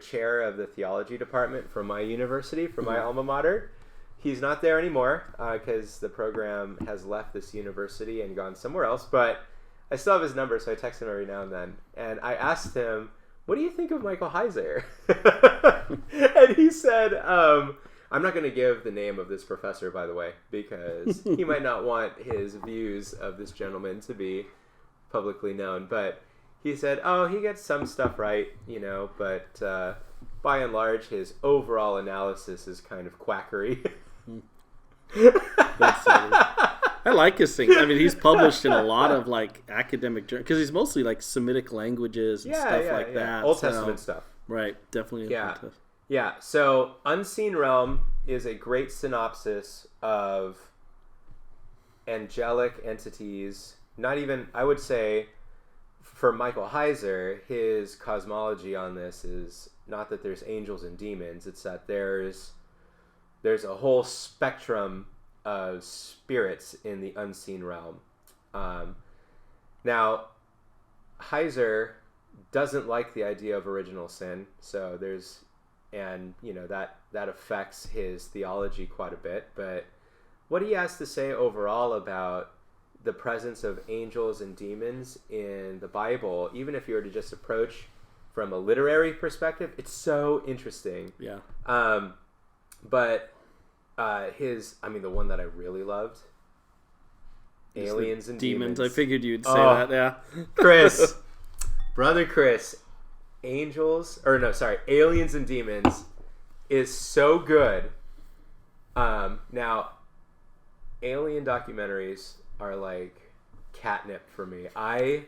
chair of the theology department for my university, for my alma mater. He's not there anymore because the program has left this university and gone somewhere else, but I still have his number, so I text him every now and then. And I asked him, what do you think of Michael Heiser? And he said, I'm not going to give the name of this professor, by the way, because he might not want his views of this gentleman to be publicly known. But he said, oh, he gets some stuff right, but by and large, his overall analysis is kind of quackery. That's I like his thing. I mean, he's published in a lot of like academic journals because he's mostly like Semitic languages and stuff like that. Old Testament stuff. Right, definitely. Yeah. Yeah, so Unseen Realm is a great synopsis of angelic entities. Not even, I would say, for Michael Heiser, his cosmology on this is not that there's angels and demons, it's that there's a whole spectrum of spirits in the unseen realm. Now, Heiser doesn't like the idea of original sin, so that affects his theology quite a bit. But what he has to say overall about the presence of angels and demons in the Bible, even if you were to just approach from a literary perspective, it's so interesting. Yeah. But the one that I really loved, Aliens and Demons. I figured you'd say that, yeah. Chris, brother Chris, Aliens and Demons is so good. Now, alien documentaries are like catnip for me. I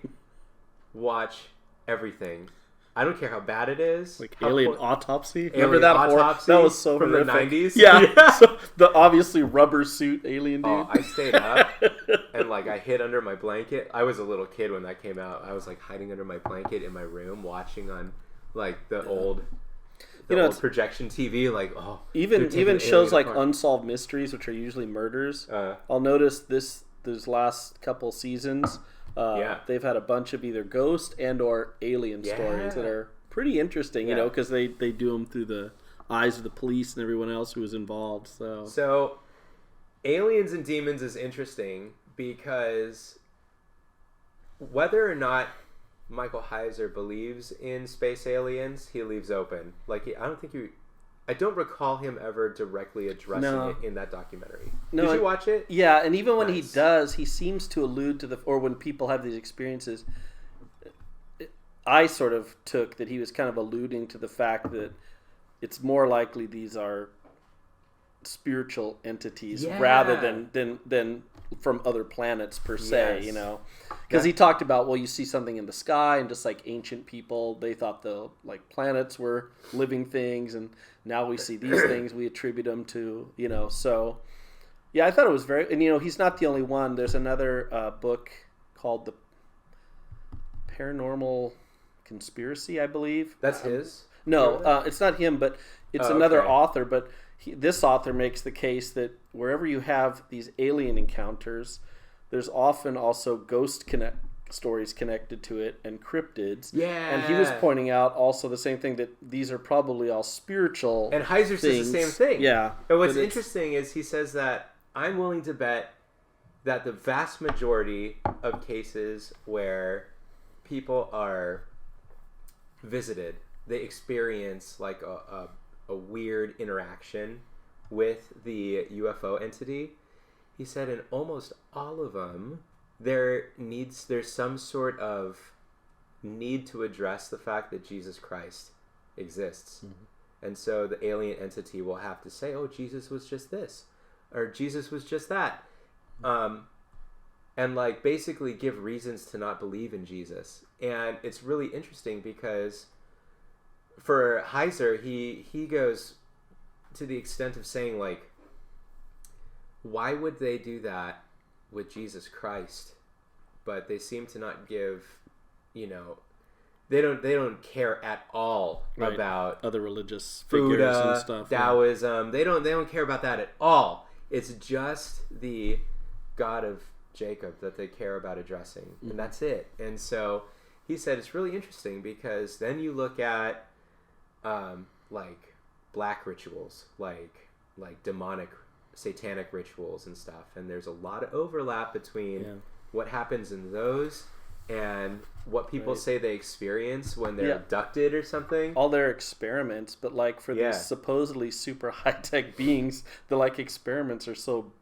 watch everything. I don't care how bad it is. Like Alien Autopsy? Remember that Autopsy? That was so from horrific. the 90s? Yeah. So the obviously rubber suit alien dude. Oh, I stayed up and I hid under my blanket. I was a little kid when that came out. I was hiding under my blanket in my room watching on the old the old projection TV, like even shows like Unsolved Mysteries, which are usually murders. I'll notice these last couple seasons, they've had a bunch of either ghost and or alien stories that are pretty interesting, you know, because they do them through the eyes of the police and everyone else who was involved. So Aliens and Demons is interesting because whether or not Michael Heiser believes in space aliens, he leaves open. Like, I don't recall him ever directly addressing it in that documentary. No, did you watch it? Yeah, and even when he does, he seems to allude to or when people have these experiences, I sort of took that he was kind of alluding to the fact that it's more likely these are spiritual entities rather than from other planets per se, you know, because he talked about, well, you see something in the sky, and just like ancient people, they thought the like planets were living things, and now we see these things, we attribute them to, you know. So yeah, I thought it was very, and you know, he's not the only one. There's another book called The Paranormal Conspiracy, I believe. That's his? No, it's not him, but it's another author. But this author makes the case that wherever you have these alien encounters, there's often also ghost stories connected to it and cryptids. Yeah. And he was pointing out also the same thing, that these are probably all spiritual And Heiser says the same thing. Yeah. And what's interesting is he says that I'm willing to bet that the vast majority of cases where people are visited, they experience like a weird interaction with the UFO entity. He said in almost all of them, there's some sort of need to address the fact that Jesus Christ exists. Mm-hmm. And so the alien entity will have to say, oh, Jesus was just this, or Jesus was just that. And like basically give reasons to not believe in Jesus. And it's really interesting because for Heiser, he goes to the extent of saying, like, why would they do that with Jesus Christ? But they seem to not give, you know, they don't care at all about other religious figures and stuff. Taoism. They don't care about that at all. It's just the God of Jacob that they care about addressing, and that's it. And so he said it's really interesting because then you look at like black rituals, like demonic, satanic rituals and stuff, and there's a lot of overlap between what happens in those and what people say they experience when they're abducted or something. All their experiments, but like for these supposedly super high-tech beings, the like experiments are so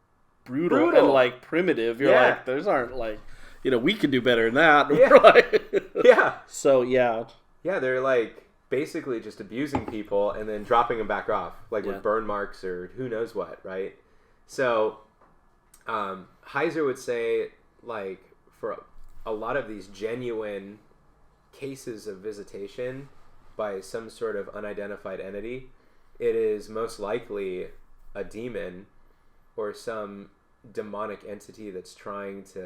brutal and like primitive. You're like, those aren't like, you know, we could do better than that. So they're like basically just abusing people and then dropping them back off, like with burn marks or who knows what, right? So Heiser would say, like, for a lot of these genuine cases of visitation by some sort of unidentified entity, it is most likely a demon or some demonic entity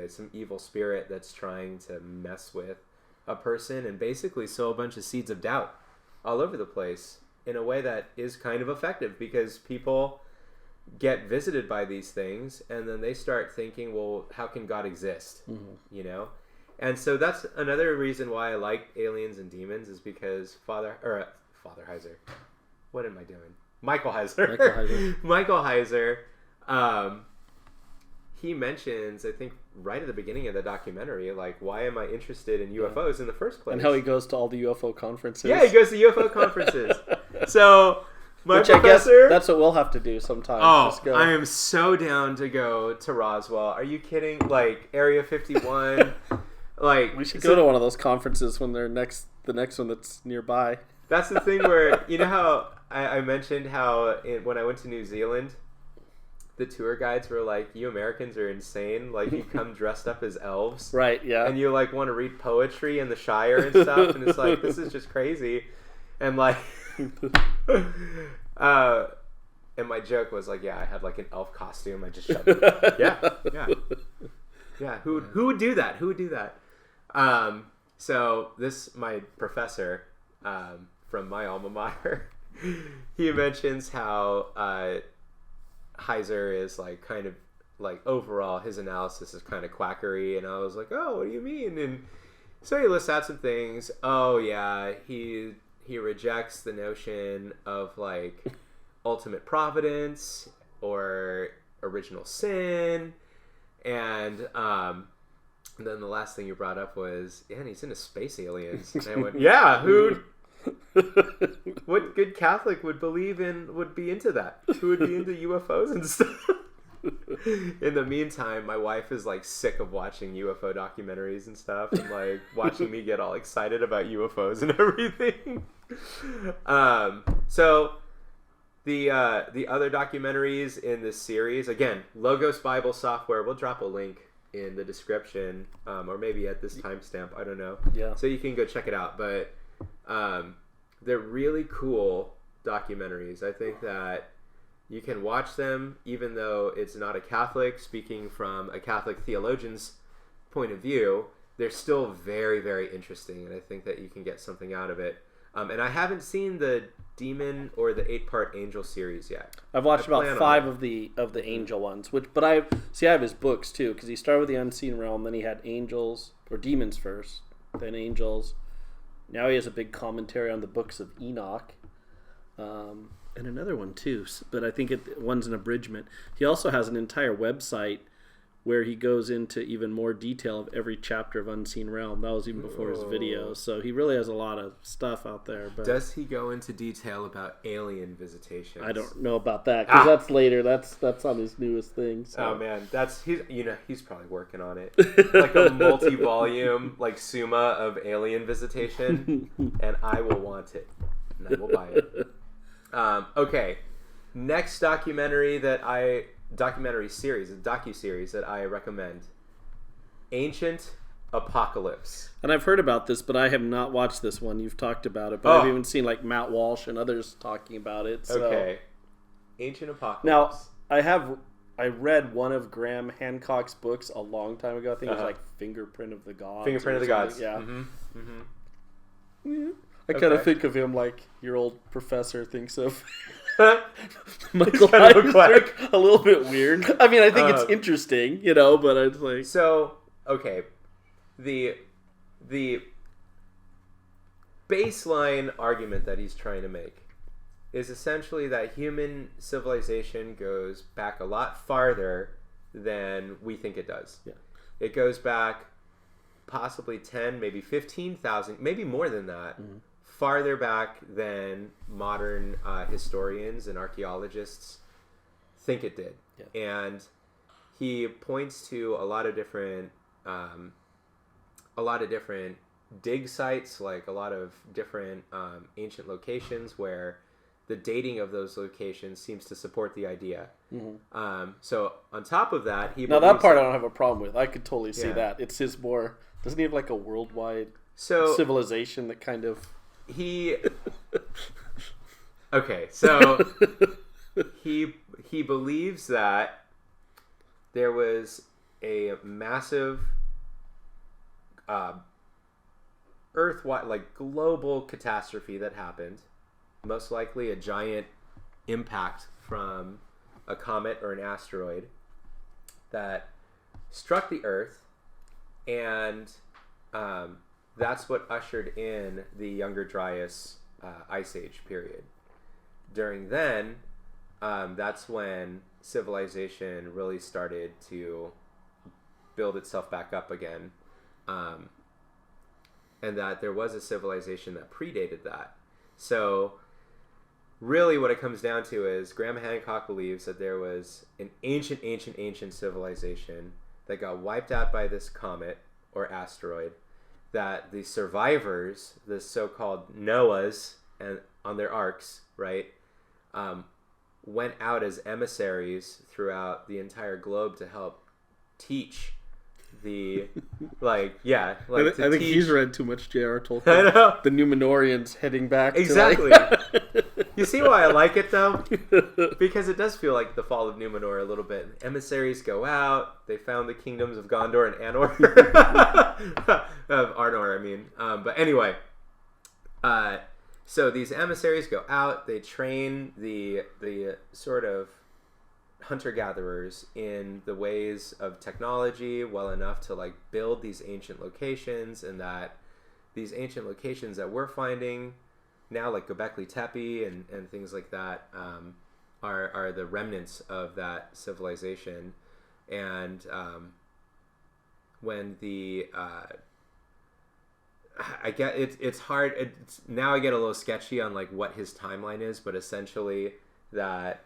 some evil spirit that's trying to mess with a person and basically sow a bunch of seeds of doubt all over the place in a way that is kind of effective, because people get visited by these things and then they start thinking, well, how can God exist? You know? And so that's another reason why I like Aliens and Demons, is because Father Heiser. What am I doing? Michael Heiser. Michael Heiser. He mentions, I think, right at the beginning of the documentary, like, why am I interested in UFOs in the first place? And how he goes to all the UFO conferences. Yeah, he goes to UFO conferences. So, Which I guess that's what we'll have to do sometime. Oh, I am so down to go to Roswell. Are you kidding? Like, Area 51. Like, we should go to one of those conferences when they're the next one that's nearby. That's the thing where, you know how I mentioned how when I went to New Zealand, the tour guides were like, you Americans are insane. Like, you come dressed up as elves. Right, yeah. And you, like, want to read poetry in the Shire and stuff. And it's like, this is just crazy. And, like, and my joke was, like, yeah, I had, like, an elf costume. I just shoved it. Yeah. Who would do that? Who would do that? So my professor from my alma mater, he mentions how Heiser is like kind of like overall his analysis is kind of quackery, and I was like, oh, what do you mean? And so he lists out some things. Oh yeah, he rejects the notion of like ultimate providence or original sin, and then the last thing you brought up was, yeah, and he's into space aliens. And I went, yeah, what good Catholic would be into that? Who would be into UFOs and stuff? In the meantime, my wife is like sick of watching UFO documentaries and stuff, and like watching me get all excited about UFOs and everything. So the other documentaries in this series, again, Logos Bible Software. We'll drop a link in the description, or maybe at this timestamp. I don't know. Yeah. So you can go check it out. But they're really cool documentaries. I think that you can watch them even though it's not a Catholic speaking from a Catholic theologian's point of view. They're still very, very interesting, and I think that you can get something out of it. And I haven't seen the Demon or the 8-part Angel series yet. I've watched about 5 of the Angel ones, but I have his books too, because he started with the Unseen Realm, then he had Angels or Demons first, then Angels. Now he has a big commentary on the books of Enoch. And another one too, but I think one's an abridgment. He also has an entire website where he goes into even more detail of every chapter of Unseen Realm. That was even before his videos, so he really has a lot of stuff out there. But does he go into detail about alien visitations? I don't know about that, because that's later. That's on his newest thing. So. Oh man, he's probably working on it, like a multi-volume like Summa of alien visitation, and I will want it, and I will buy it. Okay, next documentary series, a docu-series that I recommend, Ancient Apocalypse. And I've heard about this, but I have not watched this one. You've talked about it, but I've even seen like Matt Walsh and others talking about it. So. Okay, Ancient Apocalypse. Now, I read one of Graham Hancock's books a long time ago. I think it was like Fingerprint of the Gods. Fingerprint of the Gods. Yeah. Yeah. I kind of think of him like your old professor thinks of Michael Heiser. A little bit weird. I mean, I think it's interesting, but it's like... So, okay. The baseline argument that he's trying to make is essentially that human civilization goes back a lot farther than we think it does. Yeah. It goes back possibly 10, maybe 15,000, maybe more than that. Mm-hmm. Farther back than modern historians and archaeologists think it did. Yeah. And he points to a lot of different dig sites, like a lot of different ancient locations where the dating of those locations seems to support the idea. Mm-hmm. So on top of that, that part I don't have a problem with. I could totally see that. It's his more... Doesn't he have like a worldwide civilization that kind of... Okay, so he believes that there was a massive earthwide, like global catastrophe that happened, most likely a giant impact from a comet or an asteroid that struck the Earth, and that's what ushered in the Younger Dryas Ice Age period. During then, that's when civilization really started to build itself back up again, and that there was a civilization that predated that. So really what it comes down to is Graham Hancock believes that there was an ancient civilization that got wiped out by this comet or asteroid, that the survivors, the so-called Noahs and on their arks, right, went out as emissaries throughout the entire globe to help teach the, I think he's read too much J.R. Tolkien. I know. The Numenorians heading back. Exactly. You see why I like it, though? Because it does feel like the fall of Numenor a little bit. Emissaries go out. They found the kingdoms of Gondor and Anor. Of Arnor, I mean. But anyway, So these emissaries go out. They train the sort of hunter-gatherers in the ways of technology well enough to like build these ancient locations, and that these ancient locations that we're finding now, like Göbekli Tepe and things like that, are the remnants of that civilization. And when the I get it's hard. Now I get a little sketchy on like what his timeline is, but essentially that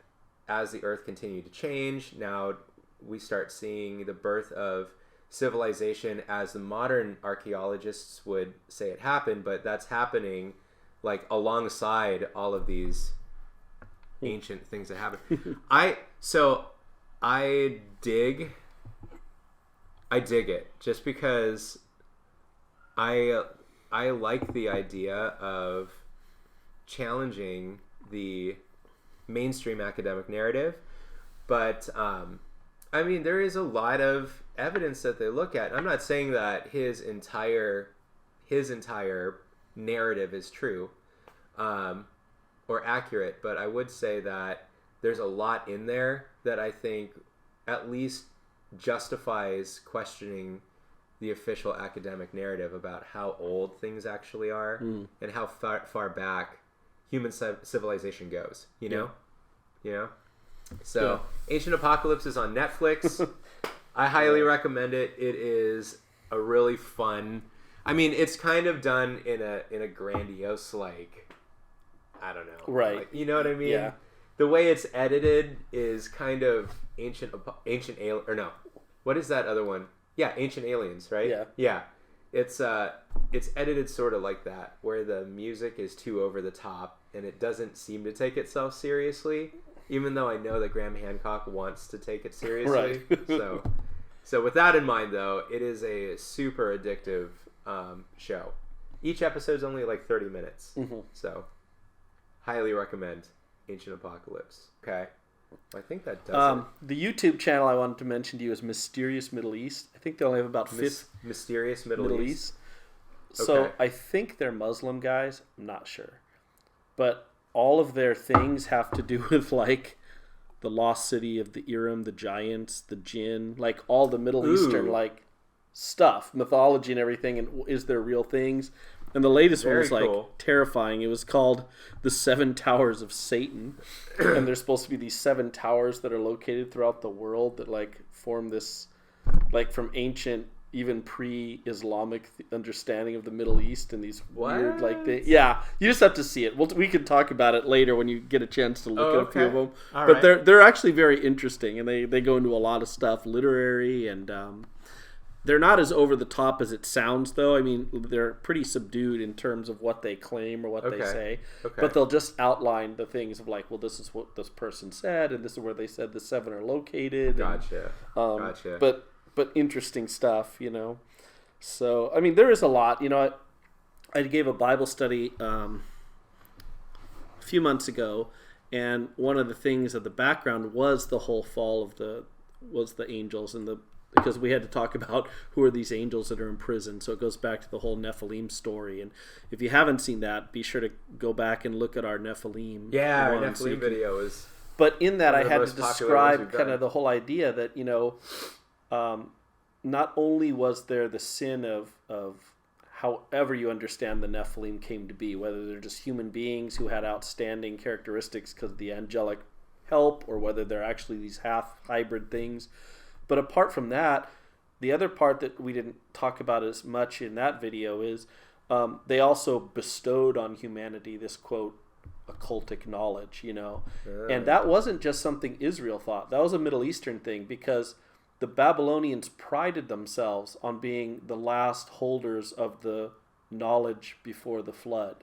as the Earth continued to change, now we start seeing the birth of civilization as the modern archaeologists would say it happened, but that's happening like alongside all of these ancient things that happen. I dig it just because I like the idea of challenging the mainstream academic narrative, but I mean, there is a lot of evidence that they look at. I'm not saying that his entire narrative is true or accurate, but I would say that there's a lot in there that I think at least justifies questioning the official academic narrative about how old things actually are and how far back human civilization goes, you know? So Ancient Apocalypse is on Netflix. I highly recommend it. It is a really fun, I mean, it's kind of done in a grandiose, like, I don't know. Right. Like, you know what I mean? Yeah. The way it's edited is kind of ancient or no. What is that other one? Yeah, Ancient Aliens, right? Yeah. Yeah. It's edited sort of like that, where the music is too over the top and it doesn't seem to take itself seriously, even though I know that Graham Hancock wants to take it seriously. Right. So with that in mind, though, it is a super addictive show. Each episode's only like 30 minutes. Mm-hmm. So highly recommend Ancient Apocalypse. Okay. I think that does it. The YouTube channel I wanted to mention to you is Mysterious Middle East. I think they only have about Mysterious Middle East. So Okay. I think they're Muslim guys. I'm not sure. But all of their things have to do with like the lost city of the Iram, the giants, the jinn, like all the Middle Eastern like stuff, mythology and everything, and is there real things? And the latest one was like terrifying. It was called The Seven Towers of Satan. And there's supposed to be these 7 towers that are located throughout the world that like form this, like from ancient, even pre-Islamic understanding of the Middle East, and these weird like you just have to see it. We can talk about it later when you get a chance to look at a few of them. But they're actually very interesting, and they go into a lot of stuff, literary, and they're not as over the top as it sounds, though. I mean, they're pretty subdued in terms of what they claim or what they say. Okay. But they'll just outline the things of like, well, this is what this person said, and this is where they said the 7 are located. Gotcha. But interesting stuff, you know. So, I mean, there is a lot. You know, I gave a Bible study a few months ago, and one of the things of the background was the whole fall of the angels and because we had to talk about who are these angels that are in prison. So it goes back to the whole Nephilim story. And if you haven't seen that, be sure to go back and look at our Nephilim. Yeah, our Nephilim video is. But in that, I had to describe kind of the whole idea that, you know, not only was there the sin of however you understand the Nephilim came to be, whether they're just human beings who had outstanding characteristics because of the angelic help, or whether they're actually these half hybrid things. But apart from that, the other part that we didn't talk about as much in that video is they also bestowed on humanity this, quote, occultic knowledge, you know. And that wasn't just something Israel thought. That was a Middle Eastern thing, because the Babylonians prided themselves on being the last holders of the knowledge before the flood,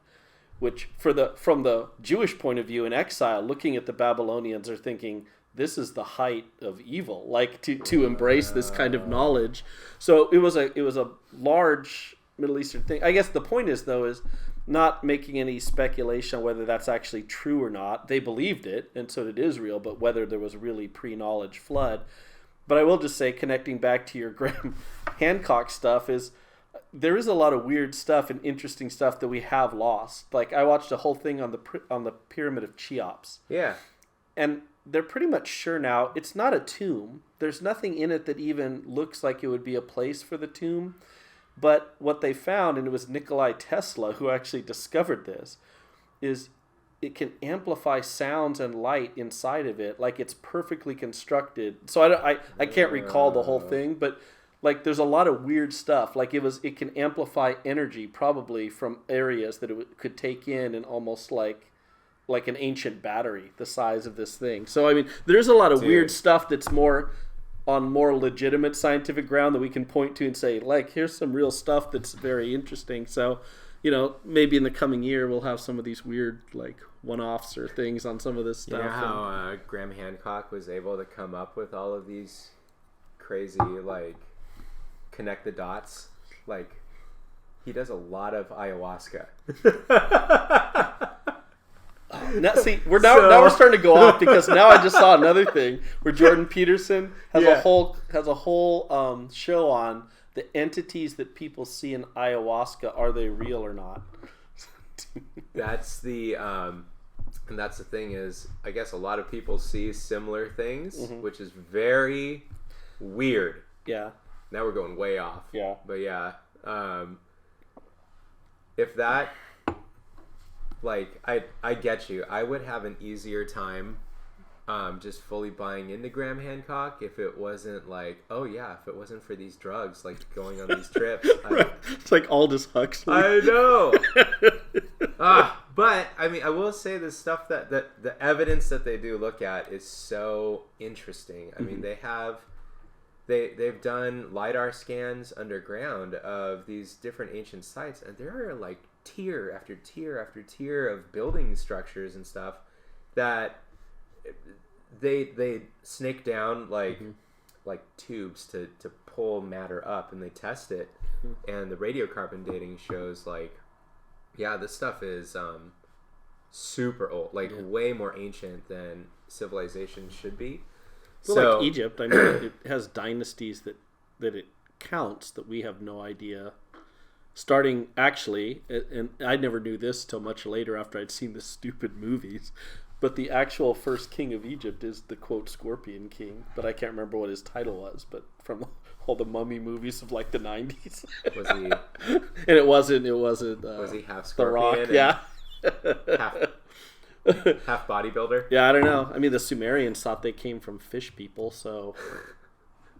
which from the Jewish point of view in exile, looking at the Babylonians are thinking, this is the height of evil, like to embrace this kind of knowledge. So it was a large Middle Eastern thing. I guess the point is, though, is not making any speculation on whether that's actually true or not. They believed it, and so did Israel, but whether there was really pre-knowledge flood. But I will just say, connecting back to your Graham Hancock stuff, is there is a lot of weird stuff and interesting stuff that we have lost. Like I watched a whole thing on the Pyramid of Cheops. Yeah. And they're pretty much sure now it's not a tomb. There's nothing in it that even looks like it would be a place for the tomb. But what they found, and it was Nikola Tesla who actually discovered this, is it can amplify sounds and light inside of it. Like it's perfectly constructed. So I can't recall the whole thing, but like there's a lot of weird stuff. Like it can amplify energy probably from areas that it could take in, and almost like an ancient battery the size of this thing. So I mean, there's a lot of weird stuff that's more legitimate scientific ground that we can point to and say, like, here's some real stuff that's very interesting. So, you know, maybe in the coming year we'll have some of these weird like one-offs or things on some of this stuff. You know how Graham Hancock was able to come up with all of these crazy like connect the dots? Like, he does a lot of ayahuasca. Now, see, now we're starting to go off, because now I just saw another thing where Jordan Peterson has a whole show on the entities that people see in ayahuasca. Are they real or not? That's the and that's the thing is, I guess a lot of people see similar things, which is very weird. Yeah. Now we're going way off. Yeah. But yeah, if that, like, I get you. I would have an easier time just fully buying into Graham Hancock if it wasn't like, oh yeah, if it wasn't for these drugs, like going on these trips. Right. It's like Aldous Huxley. I know. But I mean, I will say the stuff that the evidence that they do look at is so interesting. I mean, they've done LiDAR scans underground of these different ancient sites, and there are like tier after tier after tier of building structures and stuff that they snake down like tubes to pull matter up, and they test it, and the radiocarbon dating shows like, yeah, this stuff is super old, like way more ancient than civilization should be. Well, so, like Egypt, I mean, it has dynasties that it counts that we have no idea. Starting, actually, and I never knew this till much later after I'd seen the stupid movies, but the actual first king of Egypt is the, quote, Scorpion King, but I can't remember what his title was, but from all the mummy movies of like the 90s. Was he? And it wasn't. Was he half The Rock? Scorpion? Yeah. Half bodybuilder? Yeah, I don't know. I mean, the Sumerians thought they came from fish people, so...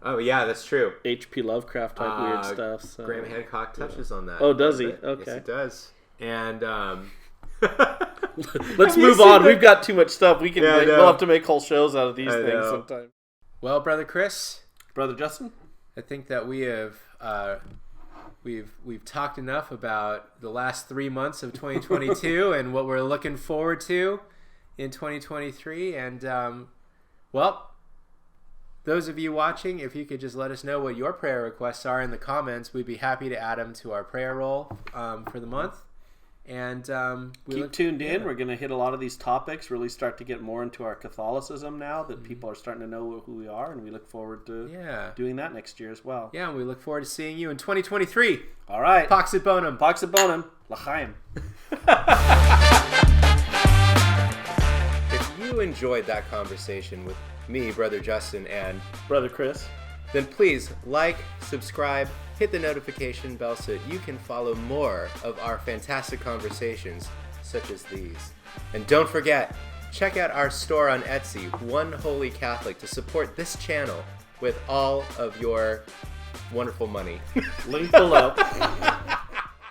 Oh, yeah, that's true. H.P. Lovecraft type weird stuff. So. Graham Hancock touches on that. Oh, does he? Bit. Okay. Yes, he does. And, let's move on. We've got too much stuff. We'll have to make whole shows out of these things sometime. Well, Brother Chris. Brother Justin? I think that we have... We've talked enough about the last 3 months of 2022 and what we're looking forward to in 2023. And, well, those of you watching, if you could just let us know what your prayer requests are in the comments, we'd be happy to add them to our prayer roll for the month. And keep tuned in. We're going to hit a lot of these topics, really start to get more into our Catholicism now that people are starting to know who we are, and we look forward to doing that next year as well. Yeah, and we look forward to seeing you in 2023. All right. Pax et bonum. Pax et bonum. L'chaim. If you enjoyed that conversation with me, Brother Justin, and Brother Chris, then please like, subscribe, hit the notification bell so that you can follow more of our fantastic conversations such as these. And don't forget, check out our store on Etsy, One Holy Catholic, to support this channel with all of your wonderful money. Link below.